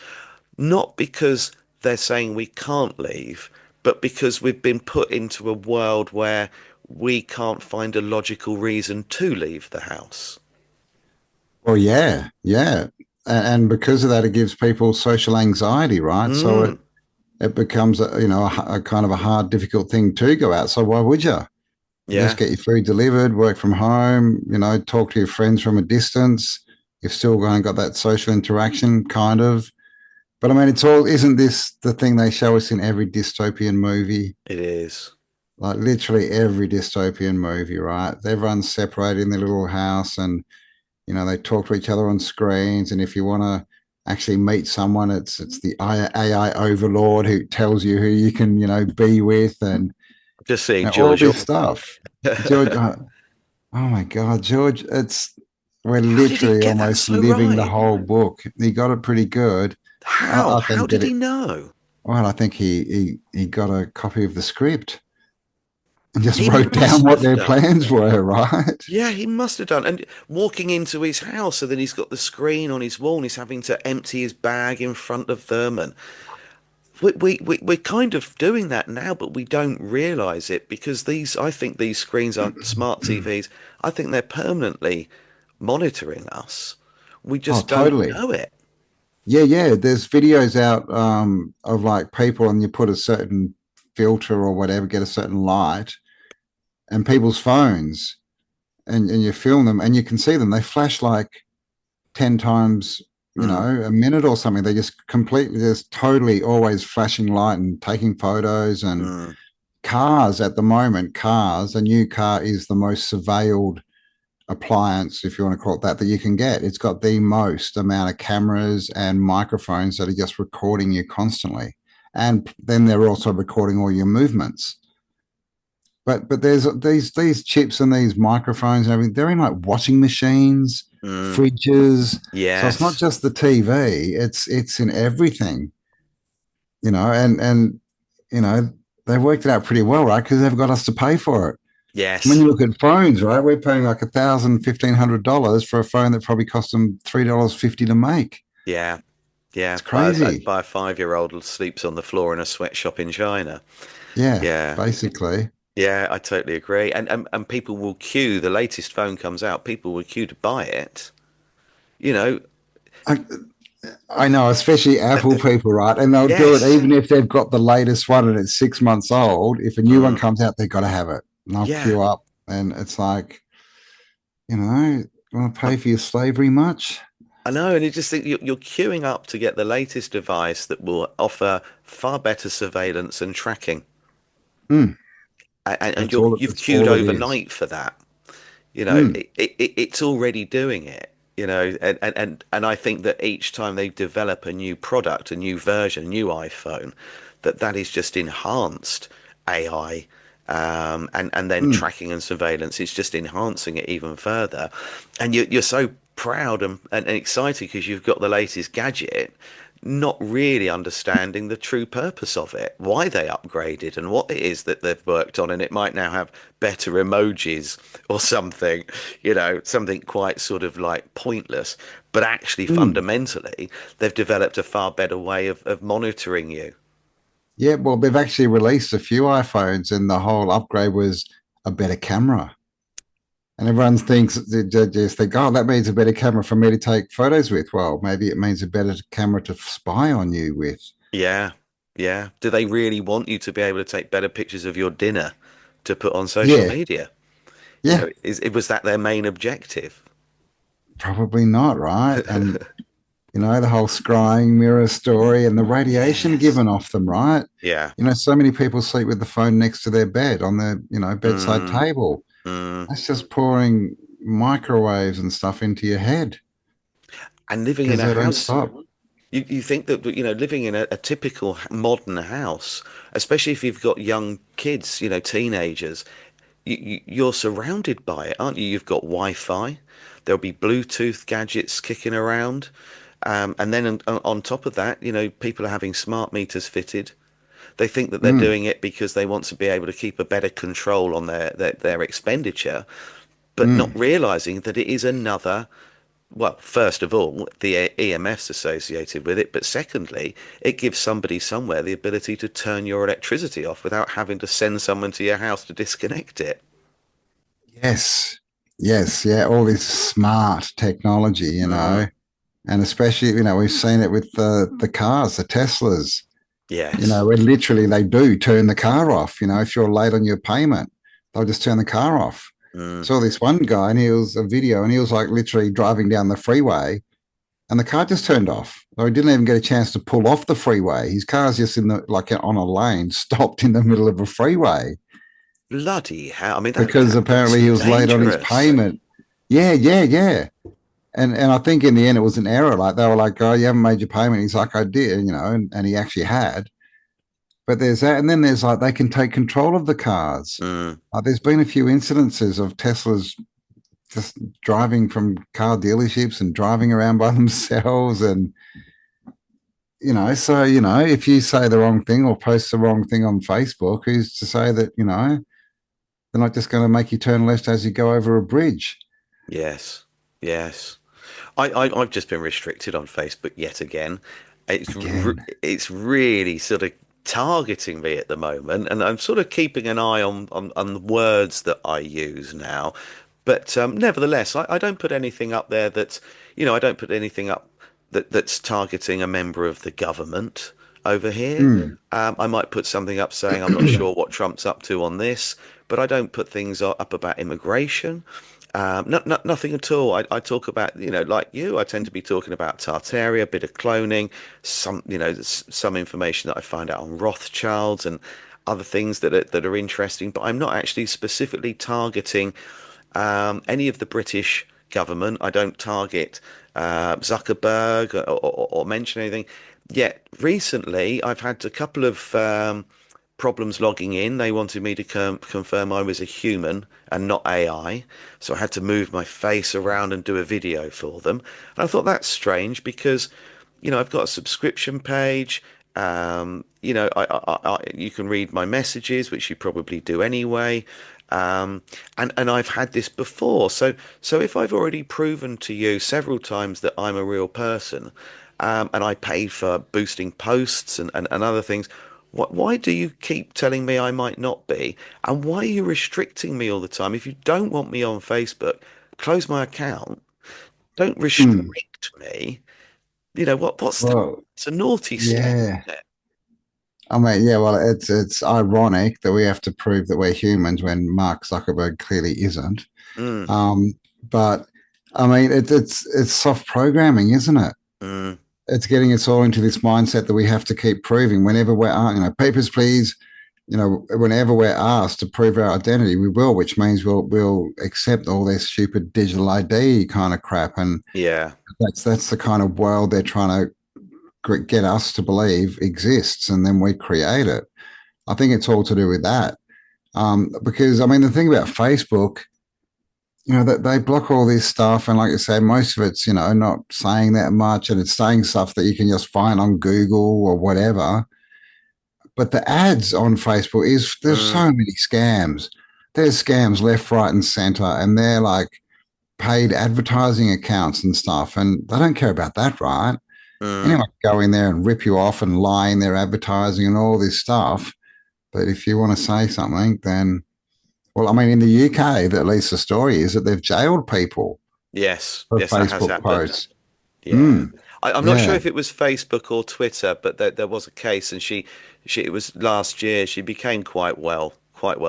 not because they're saying we can't leave, but because we've been put into a world where we can't find a logical reason to leave the house. Well, yeah, yeah. And because of that, it gives people social anxiety, right? So Mm, it becomes a kind of a hard, difficult thing to go out. So why would you? Just yeah, get your food delivered, work from home, talk to your friends from a distance. You've still going got that social interaction, kind of. But I mean, isn't this the thing they show us in every dystopian movie? it is. Like literally every dystopian movie, right? Everyone's separated in their little house, and they talk to each other on screens. And if you want to actually meet someone, it's the AI overlord who tells you who you can be with, and Just seeing all George. this stuff. George, oh my God, George, we're How did he literally get that almost so living the right? whole book. He got it pretty good. How? I How think did that he know? I think he got a copy of the script and just He wrote down must what have their done. plans were, right? Yeah, he must have done. And walking into his house, and then he's got the screen on his wall, and he's having to empty his bag in front of them. And we're kind of doing that now, but we don't realize it because I think these screens are smart TVs. I think they're permanently monitoring us. We Oh, just don't totally. know it. Yeah, yeah. There's videos out of like people, and you put a certain filter or whatever, get a certain light, and people's phones, and you film them, and you can see them. They flash like 10 times, Mm, a minute or something. They just completely, just totally always flashing light and taking photos. And mm. cars at the moment, a new car is the most surveilled appliance, if you want to call it that you can get. It's got the most amount of cameras and microphones that are just recording you constantly. And then they're also recording all your movements. but there's these chips and these microphones and everything. They're in like washing machines, Mm, fridges. So it's not yes. just the TV. It's in everything, and they've worked it out pretty well, right? Because they've got us to pay for it. When Yes. you look at phones, right, we're paying like $1,000, $1,500 for a phone that probably cost them $3.50 to make. Yeah. Yeah. It's crazy. By a 5-year-old who sleeps on the floor in a sweatshop in China. Yeah, Yeah. basically. Yeah, I totally agree. And people will queue, the latest phone comes out, people will queue to buy it. You know, I, I know, especially Apple people, right? And they'll do it yes. even if they've got the latest one and it's 6 months old. If a new one Mm, comes out, they've got to have it. And they'll yeah. queue up. And it's like, want to pay for your slavery much? I know, and you just think you're queuing up to get the latest device that will offer far better surveillance and tracking. Mm, And you've that's queued all it is. overnight for that. Mm, It's already doing it. And I think that each time they develop a new product, a new version, a new iPhone, that is just enhanced AI, and then mm. tracking and surveillance is just enhancing it even further. And you're so proud and excited because you've got the latest gadget, not really understanding the true purpose of it, why they upgraded and what it is that they've worked on. And it might now have better emojis or something, something quite sort of like pointless. But actually, Mm. fundamentally, they've developed a far better way of monitoring you. Yeah, well, they've actually released a few iPhones, and the whole upgrade was a better camera. And everyone thinks, they just think, oh, that means a better camera for me to take photos with. Well, maybe it means a better camera to spy on you with. Yeah, yeah. Do they really want you to be able to take better pictures of your dinner to put on social Yeah, media? yeah, Was that their main objective? probably not, right? And, the whole scrying mirror story and the radiation Yes. given off them, right? Yeah. So many people sleep with the phone next to their bed on their, bedside Mm, table. mm. That's just pouring microwaves and stuff into your head And living in because a they don't house, stop. you think that, living in a typical modern house, especially if you've got young kids, teenagers, you're surrounded by it, aren't you? You've got Wi-Fi, there'll be Bluetooth gadgets kicking around. And then on top of that, people are having smart meters fitted. They think that they're Mm, doing it because they want to be able to keep a better control on their expenditure, but not mm. realizing that it is another, well, first of all, the EMFs associated with it, but secondly, it gives somebody somewhere the ability to turn your electricity off without having to send someone to your house to disconnect it. Yes. Yes. Yeah. All this smart technology, Mm, and especially, we've seen it with the cars, the Teslas, yes. where literally they do turn the car off. If you're late on your payment, they'll just turn the car off. Mm, Saw this one guy and he was a video and he was like literally driving down the freeway and the car just turned off. So he didn't even get a chance to pull off the freeway. His car's just like on a lane, stopped in the middle of a freeway bloody hell. I mean, because that's apparently he was late on his dangerous. payment. Yeah, yeah, yeah. And I think in the end it was an error. Like they were like, "Oh, you haven't made your payment." He's like, "I did," and he actually had. But there's that, and then there's like they can take control of the cars. Mm, There's been a few incidences of Teslas just driving from car dealerships and driving around by themselves, and so if you say the wrong thing or post the wrong thing on Facebook, who's to say that they're not just going to make you turn left as you go over a bridge? yes. Yes. I've just been restricted on Facebook yet again. Again. It's really sort of targeting me at the moment, and I'm sort of keeping an eye on the words that I use now. But nevertheless, I don't put anything up there I don't put anything up that's targeting a member of the government over here. Mm. I might put something up saying I'm not sure what Trump's up to on this, but I don't put things up about immigration. Nothing at all. I talk about, like you, I tend to be talking about Tartaria, a bit of cloning, some information that I find out on Rothschilds and other things that are interesting. But I'm not actually specifically targeting any of the British government. I don't target Zuckerberg or mention anything. Yet recently, I've had a couple of problems logging in. They wanted me to confirm I was a human and not AI. So I had to move my face around and do a video for them. And I thought that's strange because, I've got a subscription page. You can read my messages, which you probably do anyway. And I've had this before. So if I've already proven to you several times that I'm a real person, and I paid for boosting posts and other things, why do you keep telling me I might not be? And why are you restricting me all the time? If you don't want me on Facebook, close my account. Don't Mm. restrict me. What's that? Well, It's a naughty step, yeah. isn't it? I mean, yeah, well, it's ironic that we have to prove that we're humans when Mark Zuckerberg clearly isn't. Mm, Um, but I mean, it's soft programming, isn't it? mm, It's getting us all into this mindset that we have to keep proving whenever we're, papers, please. Whenever we're asked to prove our identity, we will, which means we'll accept all their stupid digital ID kind of crap, and yeah. that's the kind of world they're trying to get us to believe exists, and then we create it. I think it's all to do with that. Because I mean, the thing about Facebook, that they block all this stuff, and like I say, most of it's not saying that much, and it's saying stuff that you can just find on Google or whatever. But the ads on Facebook is there's Mm, so many scams. There's scams left, right, and center, and they're like paid advertising accounts and stuff, and they don't care about that, right? mm. Anyone can go in there and rip you off and lie in their advertising and all this stuff. But if you want to say something, then, well, I mean, in the UK, at least the story is that they've jailed people Yes, for yes, that has Facebook happened. posts. Yeah. Mm, I'm not sure yeah. if it was Facebook or Twitter, but there was a case, and it was last year. She became quite well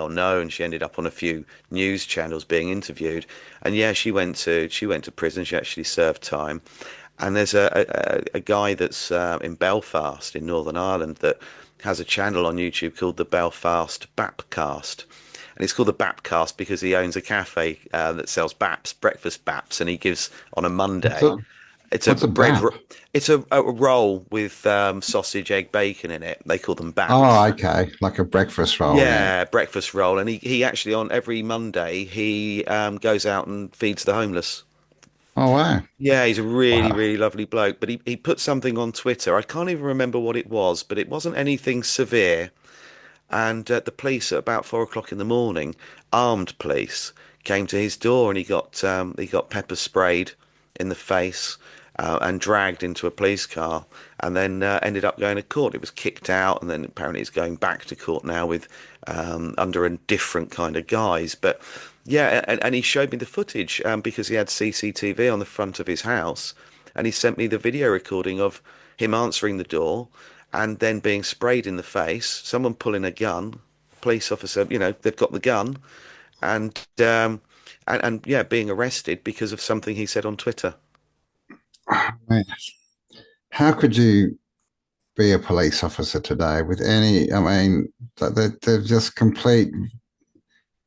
known. She ended up on a few news channels being interviewed, and yeah, she went to prison. She actually served time. And there's a guy that's in Belfast in Northern Ireland that has a channel on YouTube called the Belfast Bapcast. And it's called the Bapcast because he owns a cafe that sells baps, breakfast baps, and he gives on a What's Monday. a It's a what's a bread. BAP? It's a roll with sausage, egg, bacon in it. They call them Oh, baps. okay, like a breakfast roll. Yeah. Yeah, breakfast roll. And he actually on every Monday he goes out and feeds the homeless. Oh wow, Yeah, he's a really, wow. really lovely bloke. But he put something on Twitter. I can't even remember what it was, but it wasn't anything severe. And the police at about 4 o'clock in the morning, armed police, came to his door and he got pepper sprayed in the face and dragged into a police car and then ended up going to court. It was kicked out and then apparently it's going back to court now with under a different kind of guise. But yeah, and he showed me the footage because he had CCTV on the front of his house and he sent me the video recording of him answering the door and then being sprayed in the face, someone pulling a gun, police officer, they've got the gun, and yeah, being arrested because of something he said on Twitter. Man, how could you be a police officer today with any? I mean, they're just complete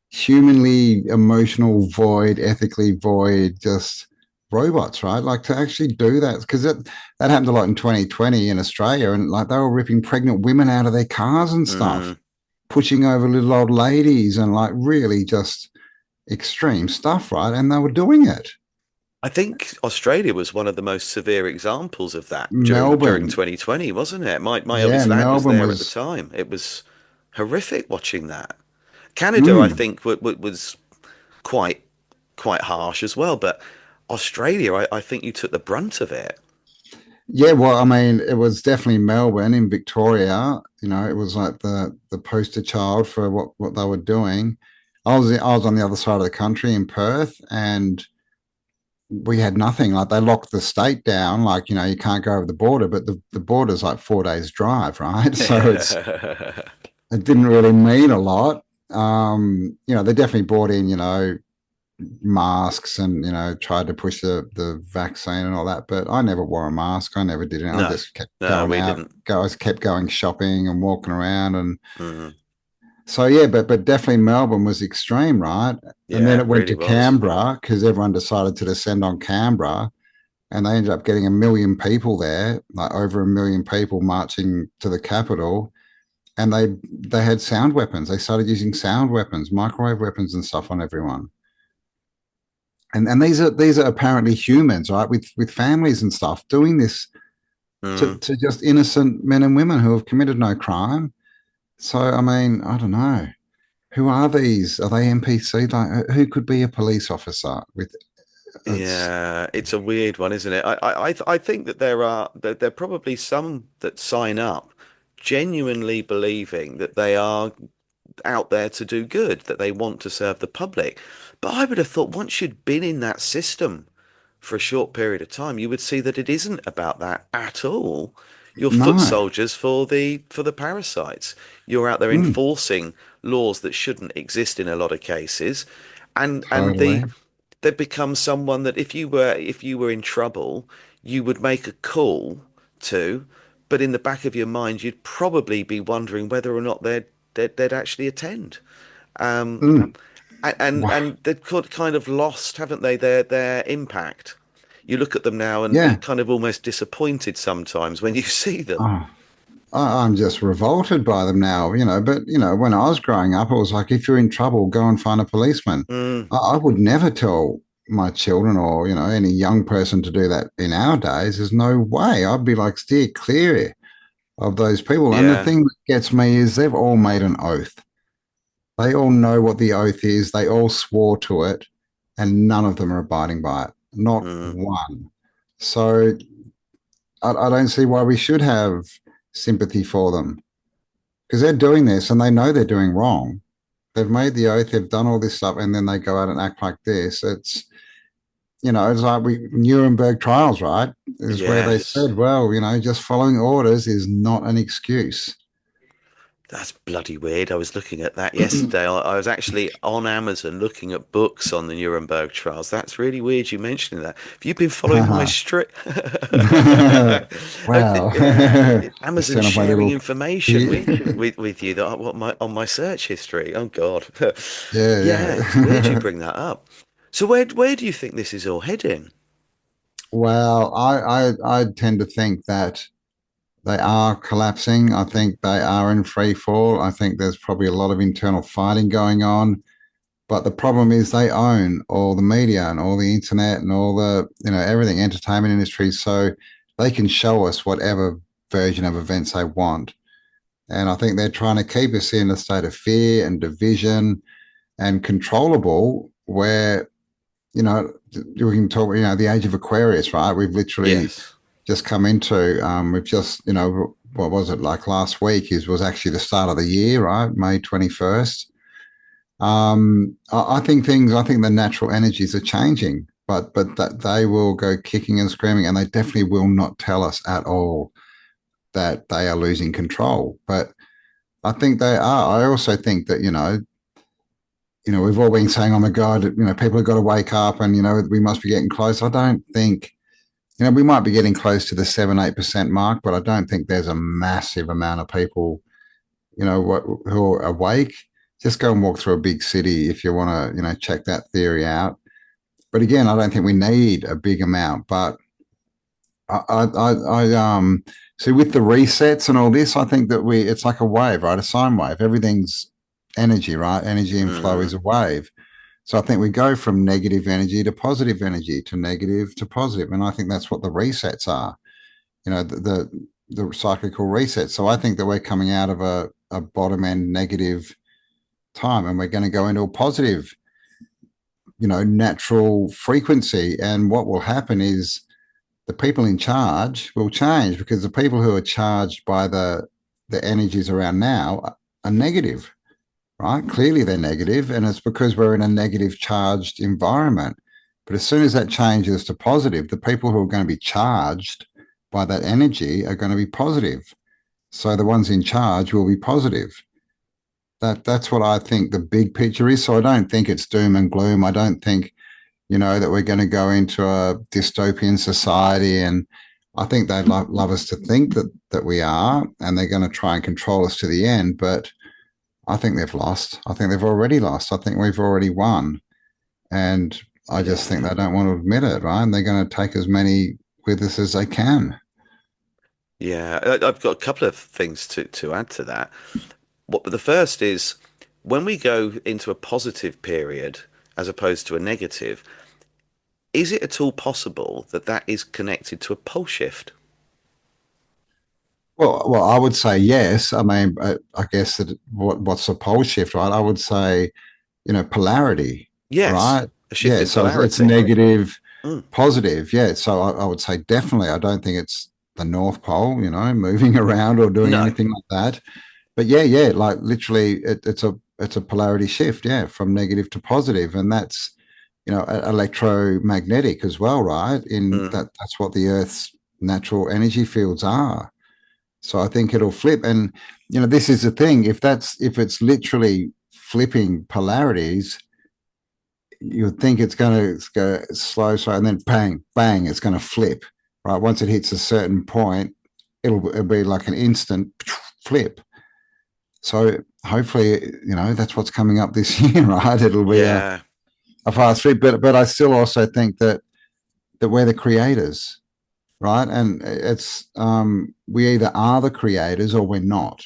humanly emotional void, ethically void, just robots, right? Like to actually do that because that happened a lot in 2020 in Australia, and like they were ripping pregnant women out of their cars and stuff, Mm. pushing over little old ladies, and like really just extreme stuff, right? And they were doing it. I think Australia was one of the most severe examples of that during Melbourne, 2020, wasn't it? My yeah, eldest lad was Melbourne there at the was. time. It was horrific watching that. Canada, I Mm, think, was quite quite harsh as well, but Australia, I think you took the brunt of it. yeah, well, I mean, it was definitely Melbourne in Victoria. It was like the poster child for what they were doing. I was on the other side of the country in Perth, and we had nothing. Like they locked the state down. Like you can't go over the border, but the border's like 4 days drive, right? So it didn't really mean a lot. They definitely brought in masks and tried to push the vaccine and all that, but I never wore a mask. I never did it. I No, just kept no, going we out. didn't. Guys kept going shopping and walking around, and Mm, so yeah, but definitely Melbourne was extreme, right? And then yeah, it it went really to was. Canberra because everyone decided to descend on Canberra, and they ended up getting 1 million people there, like over 1 million people marching to the capital. and they had sound weapons. They started using sound weapons, microwave weapons, and stuff on everyone. And these are apparently humans, right, with families and stuff, doing this Mm. to just innocent men and women who have committed no crime. So I mean, I don't know. Who are these? Are they NPC? Like, who could be a police officer with it's Yeah, it's a weird one, isn't it? I think that there are probably some that sign up genuinely believing that they are out there to do good, that they want to serve the public. But I would have thought once you'd been in that system for a short period of time, you would see that it isn't about that at all. You're foot no. soldiers for the parasites. You're out there Mm, enforcing laws that shouldn't exist in a lot of cases, and totally. they become someone that if you were in trouble, you would make a call to, but in the back of your mind, you'd probably be wondering whether or not they'd actually attend. Um, Mm, and they've kind of lost, haven't they, their impact. You look at them now and you're yeah. kind of almost disappointed sometimes when you see them. Oh, I'm just revolted by them now, But, when I was growing up, it was like, if you're in trouble, go and find a policeman. Mm, I would never tell my children or, any young person to do that in our days. There's no way. I'd be like, steer clear of those people. And the yeah. thing that gets me is they've all made an oath. They all know what the oath is. They all swore to it, and none of them are abiding by it. Not Mm, one. So I don't see why we should have sympathy for them because they're doing this and they know they're doing wrong. They've made the oath, they've done all this stuff, and then they go out and act like this. It's like Nuremberg trials, right? Is where they yes. said, well, just following orders is not an excuse. That's bloody weird. I was looking at that yesterday. I was actually on Amazon looking at books on the Nuremberg trials. That's really weird you mentioning that. Have you been following my stream? Wow. Yeah, Just Amazon turn off my sharing little. information Yeah, with you that what my on my search history. Oh God. Yeah, it's weird you yeah. bring that up. So where do you think this is all heading? Well, I tend to think that they are collapsing. I think they are in free fall. I think there's probably a lot of internal fighting going on. But the problem is they own all the media and all the internet and all the, everything, entertainment industry. So they can show us whatever version of events they want. And I think they're trying to keep us in a state of fear and division and controllable where, we can talk, the age of Aquarius, right? We've literally Yes. just come into, we've just, what was it like last week was actually the start of the year, right? May 21st. I think the natural energies are changing, but that they will go kicking and screaming, and they definitely will not tell us at all that they are losing control. But I think they are. I also think that we've all been saying, "Oh my God, people have got to wake up," and we must be getting close. I don't think we might be getting close to the 7-8% mark, but I don't think there's a massive amount of people who are awake. Just go and walk through a big city if you want to, check that theory out. But again, I don't think we need a big amount. But I see with the resets and all this, I think that it's like a wave, right? A sine wave. Everything's energy, right? Energy and flow Mm, is a wave. So I think we go from negative energy to positive energy to negative to positive, and I think that's what the resets are. The cyclical resets. So I think that we're coming out of a bottom end negative time, and we're going to go into a positive, natural frequency. And what will happen is the people in charge will change because the people who are charged by the energies around now are negative, right? Clearly they're negative, and it's because we're in a negative charged environment. But as soon as that changes to positive, the people who are going to be charged by that energy are going to be positive. So the ones in charge will be positive. That's what I think the big picture is. So I don't think it's doom and gloom. I don't think, that we're going to go into a dystopian society. And I think they'd love us to think that we are, and they're going to try and control us to the end. But I think they've lost. I think they've already lost. I think we've already won. And I just think yeah. they don't want to admit it, right? And they're going to take as many with us as they can. Yeah, I've got a couple of things to add to that. What the first is when we go into a positive period as opposed to a negative, is it at all possible that that is connected to a pole shift? Well, I would say yes. I mean, I guess that what's the pole shift, right? I would say, polarity, Yes, right? a shift Yeah, in so it's polarity. negative, Mm, positive. Yeah, so I would say definitely. I don't think it's the North Pole, moving around or doing no. anything like that. But yeah, like literally, it's a polarity shift. Yeah, from negative to positive, and that's electromagnetic as well, right? In Mm, that's what the Earth's natural energy fields are. So I think it'll flip. And this is the thing. If it's literally flipping polarities, you would think it's going to go slow, and then bang, bang, it's going to flip. Right. Once it hits a certain point, it'll be like an instant flip. So hopefully, that's what's coming up this year, right? It'll be yeah, a fast flip. But I still also think that we're the creators, right? And it's we either are the creators or we're not.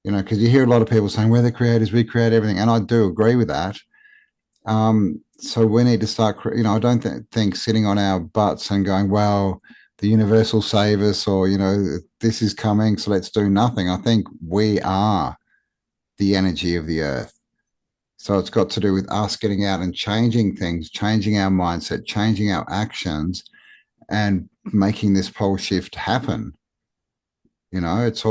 Because you hear a lot of people saying we're the creators, we create everything, and I do agree with that. So we need to start. I don't think sitting on our butts and going, "Well, the universe will save us," or this is coming, so let's do nothing. I think we are the energy of the earth. So it's got to do with us getting out and changing things, changing our mindset, changing our actions, and making this pole shift happen. It's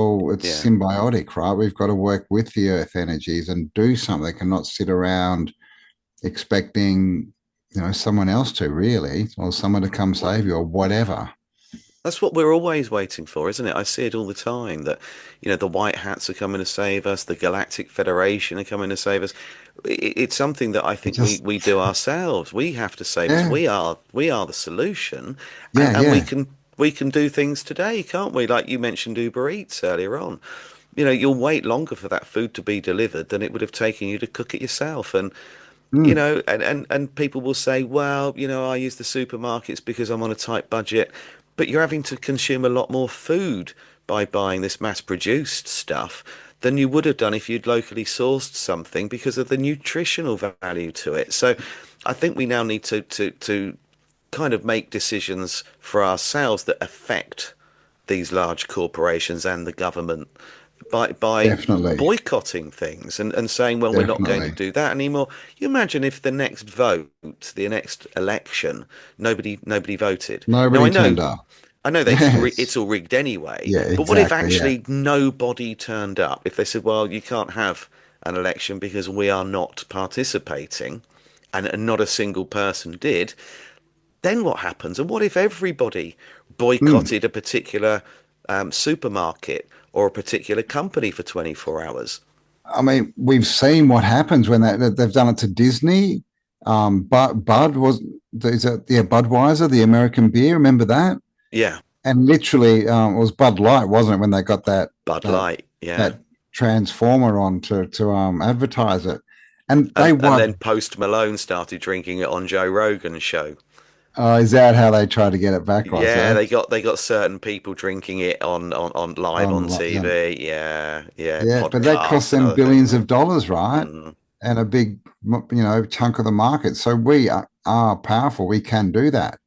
yeah. symbiotic, right? We've got to work with the earth energies and do something and not sit around expecting, someone else to really, or someone to come save you or whatever. That's what we're always waiting for, isn't it? I see it all the time that, the White Hats are coming to save us, the Galactic Federation are coming to save us. It's something that I It think we just, we do ourselves. We have to save us. yeah, We are the solution, and yeah, and we yeah. can we can do things today, can't we? Like you mentioned Uber Eats earlier on. You'll wait longer for that food to be delivered than it would have taken you to cook it yourself. And Mm, and people will say, well, I use the supermarkets because I'm on a tight budget, but you're having to consume a lot more food by buying this mass-produced stuff than you would have done if you'd locally sourced something because of the nutritional value to it. So I think we now need to kind of make decisions for ourselves that affect these large corporations and the government by definitely, boycotting things and saying, well, we're not going to definitely. do that anymore. You imagine if the next vote, the next election, nobody voted. Now Nobody turned up. I know that it's Yes. all rigged anyway, Yeah, but what if exactly. Yeah. actually nobody turned up? If they said, well, you can't have an election because we are not participating, and not a single person did, then what happens? And what if everybody Mm. boycotted a particular supermarket or a particular company for 24 hours? I mean, we've seen what happens when they've done it to Disney. But Bud was, is it, yeah, Budweiser, the American beer. Remember that? Yeah, And literally, it was Bud Light, wasn't it, when they got Bud that Light. Yeah. that transformer on to advertise it, and they And then won. Post Malone started drinking it on Joe Rogan's show. Is that how they tried to get it back? Was Yeah, it they got certain people drinking it on live on yeah, TV. Yeah, yeah, yeah, but that cost podcasts and them other billions things. of dollars, right? Mm, And a big, chunk of the market. So we are powerful. We can do that,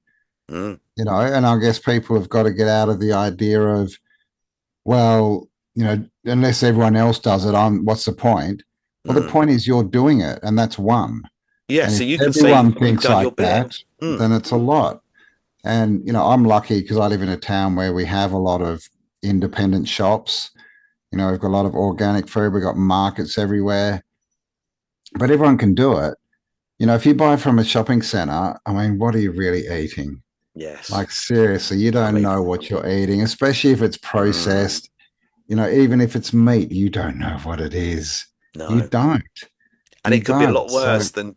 mm, And I guess people have got to get out of the idea of, well, unless everyone else does it, what's the point? Well, the mm. point is you're doing it, and that's one. Yeah, And so if you can say everyone you've thinks done your like bit. that, Mm, then it's a lot. And, I'm lucky because I live in a town where we have a lot of independent shops. We've got a lot of organic food. We've got markets everywhere, but everyone can do it. If you buy from a shopping center, I mean, what are you really eating? yes. Like, seriously, you I don't mean, know what you're eating, especially if it's mm, processed. Even if it's meat, you don't know what it is. You no. don't. And You it could be a don't. lot So, worse than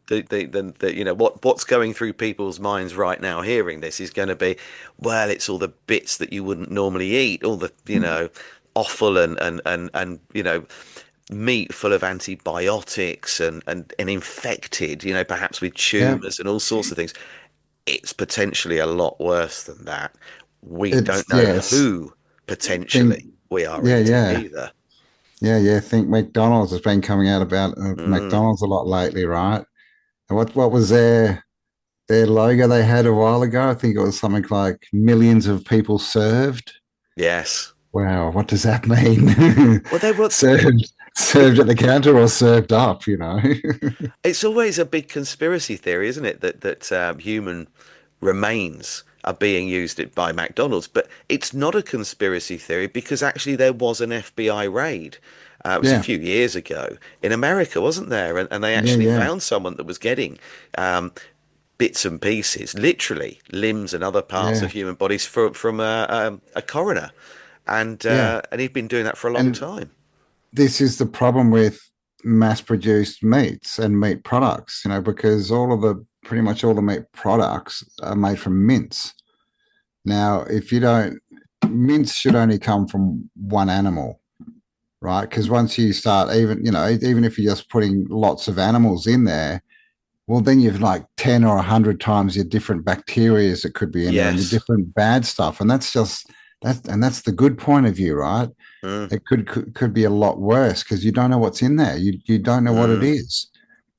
what's going through people's minds right now hearing this is going to be, well, it's all the bits that you wouldn't normally eat, all the offal and meat full of antibiotics and infected, perhaps with yeah, tumors and all sorts of things. It's potentially a lot worse than that. We it's, don't know yes, who potentially Think, we are yeah, eating yeah, either. yeah. Think McDonald's has been coming out about Mm, McDonald's a lot lately, right? And what was their logo they had a while ago? I think it was something like millions of people served. yes. Wow, what does that mean? Well, they were. Served at the counter or served up, you know? It's always a big conspiracy theory, isn't it? That human remains are being used by McDonald's, but it's not a conspiracy theory because actually there was an FBI raid. It was a Yeah, few years ago in America, wasn't there? And they yeah, actually yeah, found someone that was getting um, bits and pieces, literally limbs and other parts of yeah, human bodies from a coroner, yeah. and he'd been doing that for a long And time. this is the problem with mass-produced meats and meat products, because pretty much all the meat products are made from mince. Now, if you don't, mince should only come from one animal, right? Because once you start, even if you're just putting lots of animals in there, well, then you've like 10 or 100 times your different bacteria that could be in there and your Yes. different bad stuff. And that's the good point of view, right? Mm, It could be a lot worse because you don't know what's in there. You don't know what it mm, is.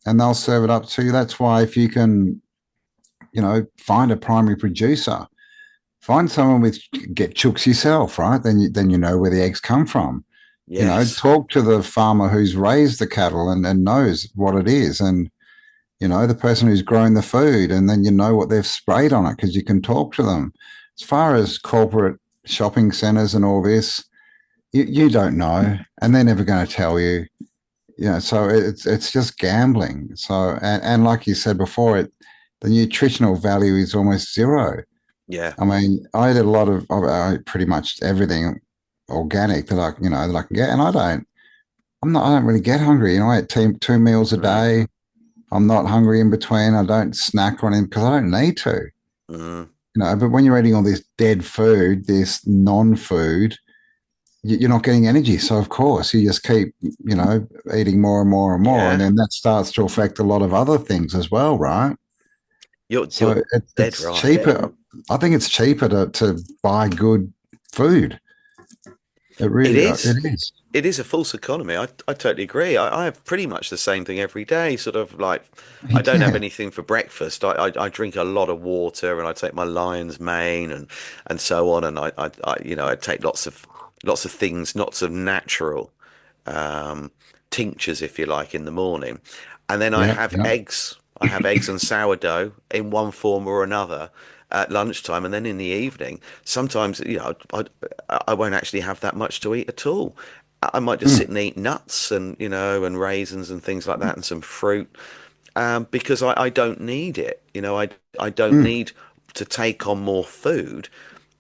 And they'll serve it up to you. That's why if you can, find a primary producer, find someone get chooks yourself, right? Then you know where the eggs come from. yes. Talk to the farmer who's raised the cattle and knows what it is. And the person who's grown the food, and then you know what they've sprayed on it because you can talk to them. As far as corporate shopping centers and all this, you don't know, and they're never going to tell you. So it's just gambling. So and like you said before, the nutritional value is almost zero. Yeah. I mean, I eat a lot of I eat pretty much everything organic that I can get, and I don't really get hungry. I eat two meals a Mm, day. I'm not hungry in between. I don't snack on it because I don't need to. mm, But when you're eating all this dead food, this non-food, you're not getting energy. So of course you just keep, eating more and more and more, and yeah. then that starts to affect a lot of other things as well, right? You're So dead it's right. cheaper. I think it's cheaper to buy good food. It It really is. it is. It is a false economy. I totally agree. I have pretty much the same thing every day. Sort of like, I don't have Yeah. anything for breakfast. I drink a lot of water and I take my lion's mane and so on. And I take lots of things, lots of natural um, tinctures, if you like, in the morning. And then I Yeah. have Yeah. eggs. I have eggs and sourdough in one form or another at lunchtime, and then in the evening, sometimes I won't actually have that much to eat at all. I might just sit Mm, and eat nuts and raisins and things like that and some fruit because I don't need it. I don't mm, need to take on more food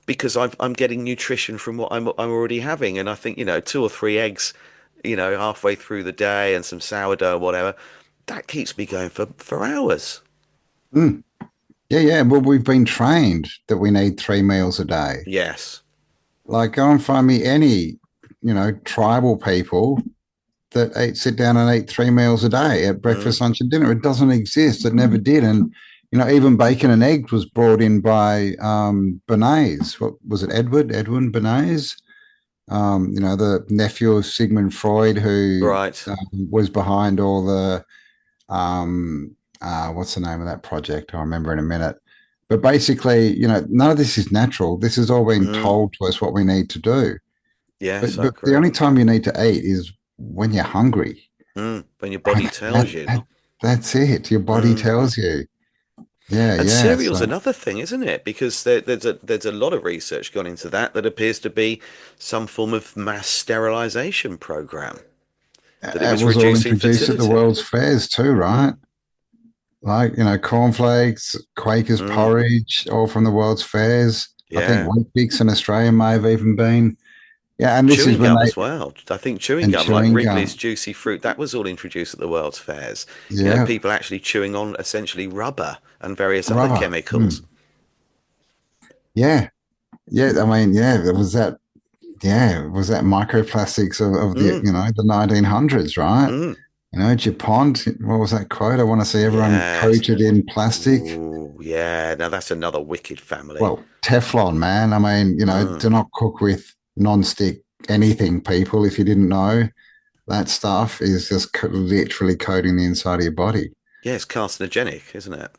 because I'm getting nutrition from what I'm already having. And I think, two or three eggs, halfway through the day and some sourdough or whatever, that keeps me going for hours. mm. Yeah. Yeah. Well, we've been trained that we need 3 meals a day. Yes. Like, go and find me any, tribal people that sit down and eat 3 meals a day at Mm, breakfast, lunch, and dinner. It doesn't exist. It never did. And even bacon and eggs was brought in by Bernays. What was it? Edwin Bernays. The nephew of Sigmund Freud, who right. was behind all the what's the name of that project? I'll remember in a minute. But basically, none of this is natural. This has all been Mm, told to us what we need to do. yes, But I the agree. only time you need to eat is when you're hungry. When your body Right? tells you. That's it. Your body Mm. tells you. Yeah, And yeah. cereal's So another thing, isn't it? Because there's a lot of research gone into that appears to be some form of mass sterilization program, that it it was was all reducing introduced at the fertility. World's Fairs too, right? Like, cornflakes, Quaker's Mm, porridge, all from the World's Fairs. I think yeah. Weet-Bix in Australia may have even been. Yeah, and this is Chewing when gum they as well. I think chewing and gum, like chewing Wrigley's gum. Juicy Fruit, that was all introduced at the World's Fairs. Yeah, People actually chewing on essentially rubber and various other rubber. chemicals. Mm. Yeah, yeah. I mean, yeah, there was that. Yeah, it was that microplastics of the Mm, 1900s, right? mm, DuPont. What was that quote? I want to see everyone yes. coated in plastic. Ooh, yeah. Now that's another wicked family. Well, Teflon, man. I mean, Mm, do not cook with. non-stick anything people. If you didn't know, that stuff is just literally coating the inside of your body. Yeah, it's carcinogenic, isn't it?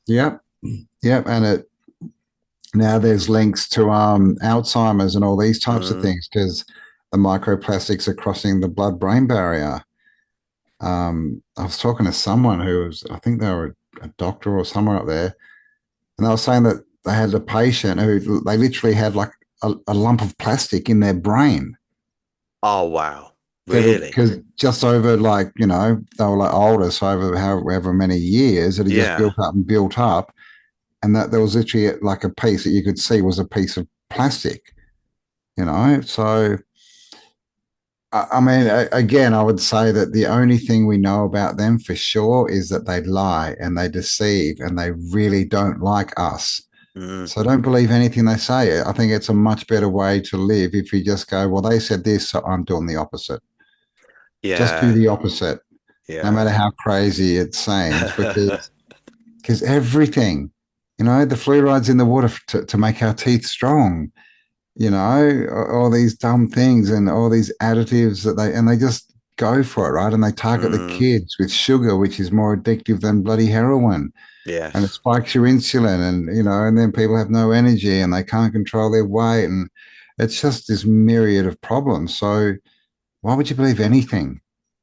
Yep, yep, and it now there's links to Alzheimer's and all these types of Mm. things because the microplastics are crossing the blood-brain barrier. I was talking to someone who was, I think they were a doctor or somewhere up there, and they were saying that they had a patient who they literally had like a lump of plastic in their brain. Oh, wow. That Really? because just over like they were like older, so over however many years, it had just Yeah. built up, and that there was literally like a piece that you could see was a piece of plastic. So I mean, again, I would say that the only thing we know about them for sure is that they lie and they deceive and they really don't like us. Mm. So don't believe anything they say. I think it's a much better way to live if you just go, well, they said this, so I'm doing the opposite. Just do Yeah. the opposite, no Yeah. matter how crazy it seems, because everything, the fluoride's in the water to make our teeth strong. All these dumb things and all these additives they just go for it, right? And they target the Mm. kids with sugar, which is more addictive than bloody heroin. And it Yes. spikes your insulin and then people have no energy and they can't control their weight. And it's just this myriad of problems. So why would you believe anything?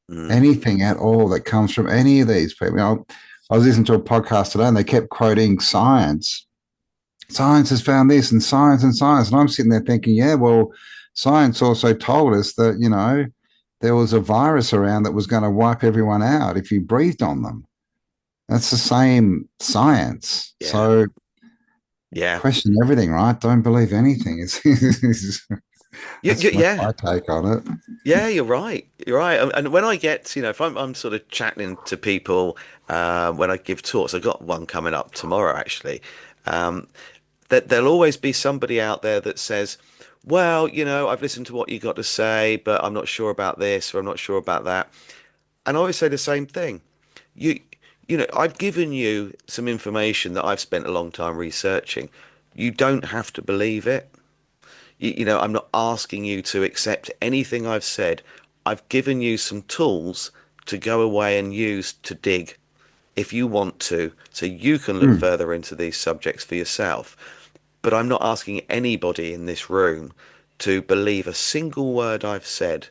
Mm. Anything at all that comes from any of these people? I was listening to a podcast today and they kept quoting science. Science has found this and science and science. And I'm sitting there thinking, yeah, well, science also told us that, there was a virus around that was going to wipe everyone out if you breathed on them. That's the same science. Yeah. So Yeah. question everything, right? Don't believe anything. That's Yeah. my take on it. Yeah, you're right. You're right. And when I get, if I'm sort of chatting to people when I give talks, I've got one coming up tomorrow actually. Um, that there'll always be somebody out there that says, "Well, I've listened to what you got to say, but I'm not sure about this or I'm not sure about that." And I always say the same thing. You, I've given you some information that I've spent a long time researching. You don't have to believe it. I'm not asking you to accept anything I've said. I've given you some tools to go away and use to dig if you want to, so you can look Hmm. further into these subjects for yourself. But I'm not asking anybody in this room to believe a single word I've said.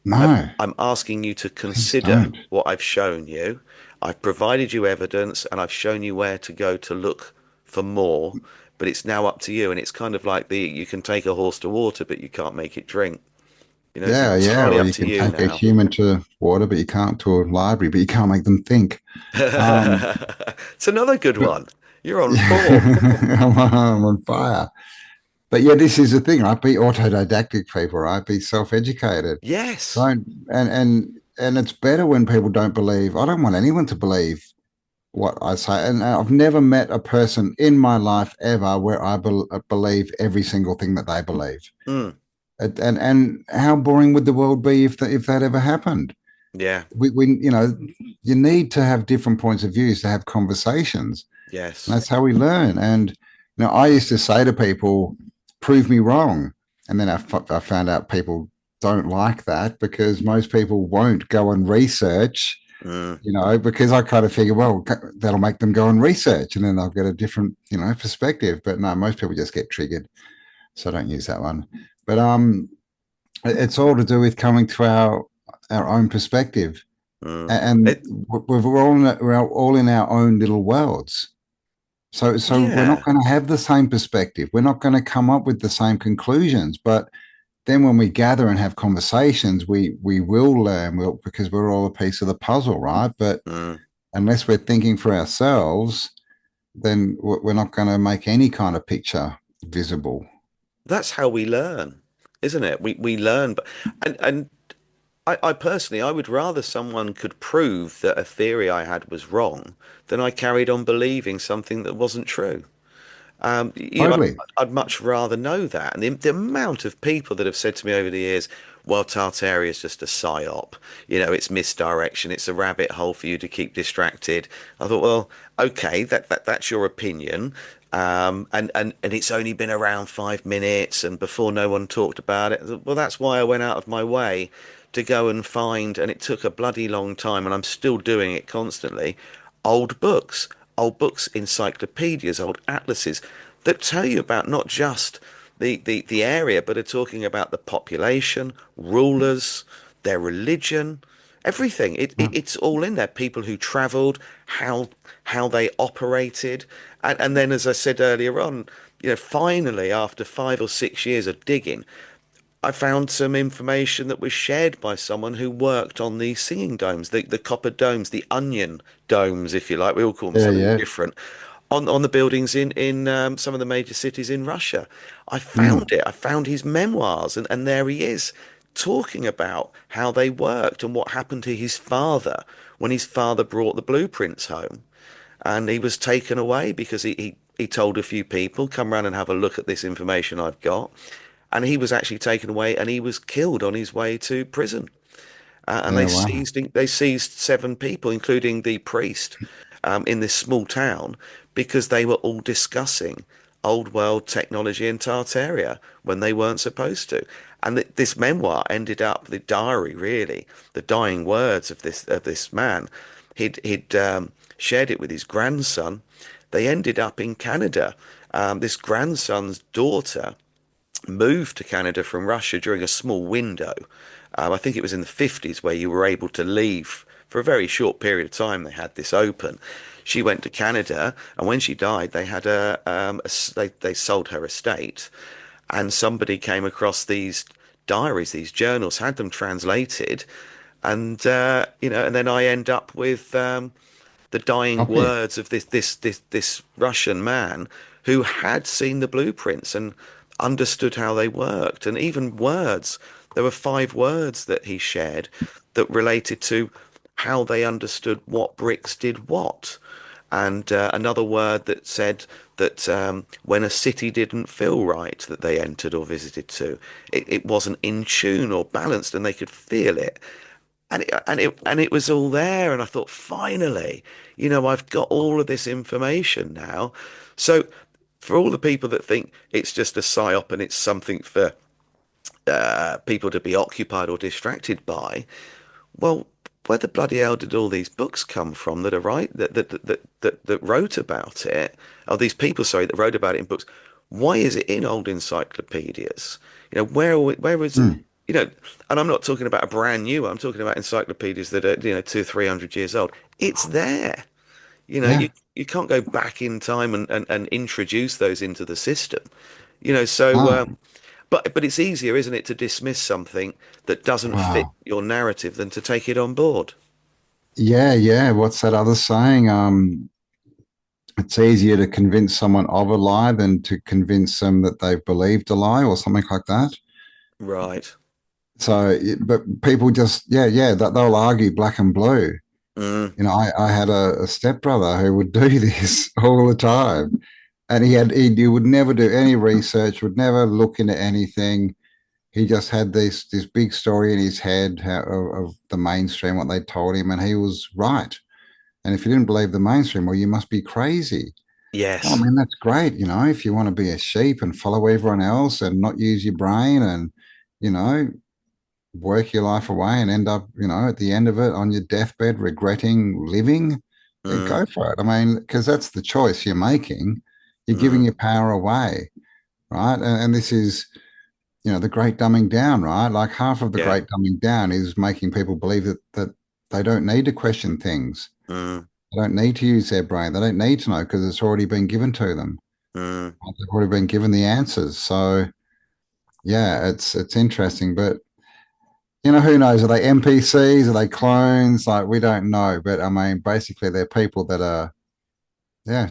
No, I'm asking you to please consider don't. what I've shown you. I've provided you evidence and I've shown you where to go to look for more, but it's now up to you. And it's kind of like you can take a horse to water, but you can't make it drink. It's Yeah, yeah. entirely Or up you to can you take a now. human to water, but you can't to a library, but you can't make them think. Um, It's another good but one. You're on form. yeah, I'm on fire. But yeah, this is the thing, right? Be autodidactic people, right? Be self-educated. Yes. Don't and it's better when people don't believe. I don't want anyone to believe what I say. And I've never met a person in my life ever where I believe every single thing that they believe. Mm, And how boring would the world be if that ever happened? yeah. We you need to have different points of views to have conversations. And Yes. that's how we learn. And I used to say to people, "Prove me wrong," and then I found out people don't like that because most people won't go and research. Mm. Because I kind of figure, well, that'll make them go and research, and then they'll get a different, perspective. But no, most people just get triggered, so I don't use that one. But it's all to do with coming to our own perspective, Mm. and It, we're all in our own little worlds. So we're not yeah. going to have the same perspective. We're not going to come up with the same conclusions. But then when we gather and have conversations, we will learn because we're all a piece of the puzzle, right? But Mm. unless we're thinking for ourselves, then we're not going to make any kind of picture visible. That's how we learn, isn't it? We learn, but and I personally, I would rather someone could prove that a theory I had was wrong than I carried on believing something that wasn't true. Totally. I'd much rather know that. And the amount of people that have said to me over the years, well, Tartaria is just a psyop. It's misdirection. It's a rabbit hole for you to keep distracted. I thought, well, okay, that's your opinion. And it's only been around 5 minutes, and before no one talked about it. Well, that's why I went out of my way to go and find, and it took a bloody long time, and I'm still doing it constantly, old books, old books, encyclopedias, old atlases that tell you about not just the area, but are talking about the population, rulers, their religion, everything. It's all in there. People who travelled, how they operated, and then, as I said earlier on, finally, after 5 or 6 years of digging, I found some information that was shared by someone who worked on the singing domes, the copper domes, the onion domes, if you like. We all call them Yeah, something yeah. different. On the buildings in some of the major cities in Russia. I Mm. found it. I found his memoirs, and there he is talking about how they worked and what happened to his father when his father brought the blueprints home. And he was taken away because he told a few people, come round and have a look at this information I've got. And he was actually taken away and he was killed on his way to prison. And Yeah, wow. they seized 7 people, including the priest, in this small town because they were all discussing old world technology in Tartaria when they weren't supposed to. And this memoir ended up, the diary really, the dying words of this man. He'd shared it with his grandson. They ended up in Canada. This grandson's daughter moved to Canada from Russia during a small window. I think it was in the 50s where you were able to leave for a very short period of time. They had this open. She went to Canada, and when she died, they had they sold her estate, and somebody came across these diaries, these journals, had them translated, and and then I end up with the dying Copy. words of this Russian man who had seen the blueprints and understood how they worked, and even words. There were 5 words that he shared that related to how they understood what bricks did what. And another word that said that when a city didn't feel right that they entered or visited to, it wasn't in tune or balanced, and they could feel it. And it was all there, and I thought, finally, I've got all of this information now. So, for all the people that think it's just a psyop and it's something for people to be occupied or distracted by, well, where the bloody hell did all these books come from that are right that wrote about it? Oh, these people, sorry, that wrote about it in books. Why is it in old encyclopedias? Where was it? Mm. You know, and I'm not talking about a brand new one. I'm talking about encyclopedias that are, 200, 300 years old. It's there. Yeah. You can't go back in time and introduce those into the system. So No. but it's easier, isn't it, to dismiss something that doesn't fit Wow. your narrative than to take it on board. Yeah, yeah. What's that other saying? It's easier to convince someone of a lie than to convince them that they've believed a lie or something like that. Right. So, but people just, yeah, yeah, that they'll argue black and blue. Mm, I had a stepbrother who would do this all the time. And he would never do any research, would never look into anything. He just had this big story in his head of the mainstream, what they told him, and he was right. And if you didn't believe the mainstream, well, you must be crazy. Well, I yes. mean, that's great, if you want to be a sheep and follow everyone else and not use your brain and, you know, work your life away and end up, at the end of it on your deathbed regretting living, then Mm, go for it. I mean, because that's the choice you're making. You're giving mm, your power away, right? And this is, the great dumbing down, right? Like half of the yeah. great dumbing down is making people believe that they don't need to question things. Mm, They don't need to use their brain. They don't need to know because it's already been given to them. mm, They've already been given the answers. So yeah, it's interesting. But who knows? Are they NPCs? Are they clones? Like we don't know. But I mean, basically, they're people that are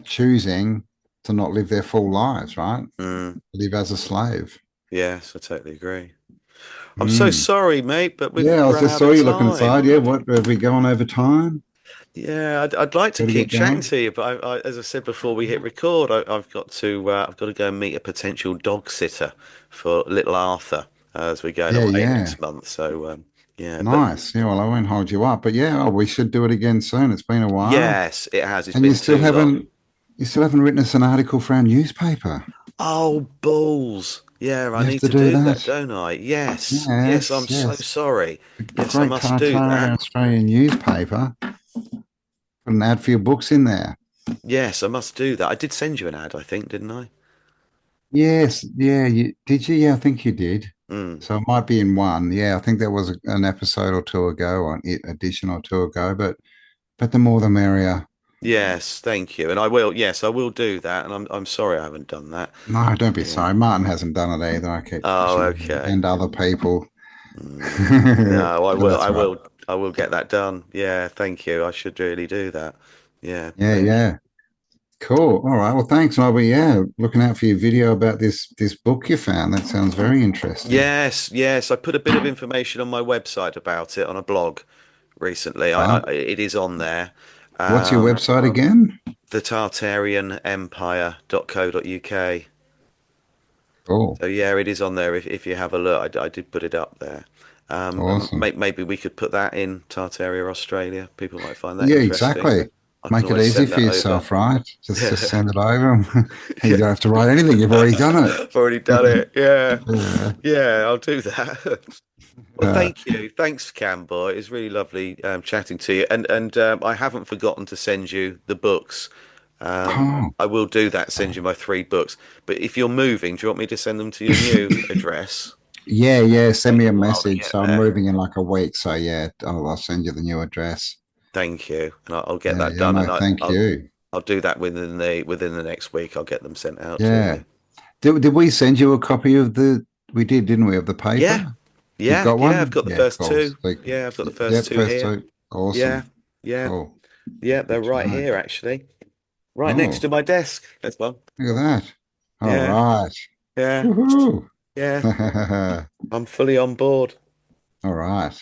choosing to not live their full lives, right? mm. Live as a slave. Yes, I totally agree. I'm so Mm. sorry, mate, but we've Yeah, I run just out saw of you looking time. aside. Yeah, what have we gone over time? Yeah, I'd like to Got to keep get chatting going. to you, but as I said before we hit record, I've got to go and meet a potential dog sitter for little Arthur as we're going Yeah, away yeah. next month. So yeah, but Nice. Yeah, well, I won't hold you up, but yeah, we should do it again soon. It's been a while, yes, it has. It's and you been still too long. haven't. You still haven't written us an article for our newspaper. Oh, balls. Yeah, I You have need to to do do that, that. don't I? Yes. Yes, I'm Yes, so yes. sorry. The Yes, I great must do Tartaria that. Australian newspaper. Put an ad for your books in there. Yes, I must do that. I did send you an ad, I think, didn't I? Yes, yeah. Did you? Yeah, I think you did. Mm. So it might be in one. Yeah, I think there was an episode or two ago, on it, edition or two ago. But the more the merrier. Yes, thank you. And I will, yes, I will do that. And I'm sorry I haven't done that. No, don't be Yeah. sorry. Martin hasn't done it either. I keep Oh, pushing him okay. and other people. No, I But will. that's right. I will get that done. Yeah, thank you. I should really do that. Yeah, Yeah, thank you. yeah. Cool. All right. Well, thanks. And I'll be, yeah, looking out for your video about this book you found. That sounds very interesting. Yes, yes. I put a bit of information on my website about it on a blog recently. Right. It is on there. What's your Um, website again? the Tartarianempire.co.uk. Cool. So yeah, it is on there if you have a look. I did put it up there. And Awesome. maybe we could put that in Tartaria Australia. People might find that Yeah, interesting. exactly. I can Make it always easy send for that over. yourself, right? Just send it over. And you Yeah, don't have to write anything. You've already done I've already done it. it. Yeah, Yeah. yeah, I'll do that. Well, Uh, thank you. Thanks, Campbell. It was really lovely chatting to you. And I haven't forgotten to send you the books. oh, I will do that, send you my three books. But if you're moving, do you want me to send them to your new address? yeah, yeah. Send Take me a a while to message. get So I'm there. moving in like a week. So yeah, I'll send you the new address. Thank you. And I'll get Yeah, that yeah. done. No, thank you. I'll do that within the next week. I'll get them sent out to Yeah. you. Did we send you a copy of the? We did, didn't we? Of the Yeah, paper? You've yeah, got yeah. I've one? got the Yeah, first cool. two. Sweet. Yeah, I've got the first Yep, two first here. two. Yeah, Awesome. yeah, Cool. yeah. They're Good to right know. here, actually. Right next Oh, to my desk. That's one. look at that. All Yeah, right. yeah, Woohoo. yeah. I'm fully on board. All right.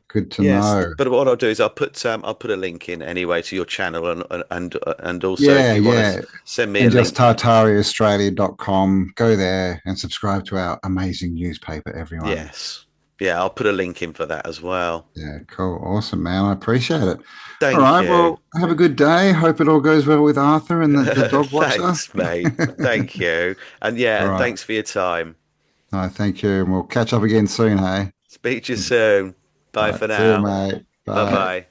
Good to Yes, know. but what I'll do is I'll put a link in anyway to your channel and also if Yeah, you want to yeah. send me a And just link. tartariaustralia.com. Go there and subscribe to our amazing newspaper, everyone. Yes, yeah, I'll put a link in for that as well. Yeah, cool. Awesome, man. I appreciate it. All Thank right. you. Well, have a good day. Hope it all goes well with Arthur and the dog watcher. Thanks, mate. Thank you. And yeah, All and right. thanks for your time. No, thank you. And we'll catch up again soon, hey? Speak to you soon. All Bye right. for See you, now. mate. Bye Bye. bye.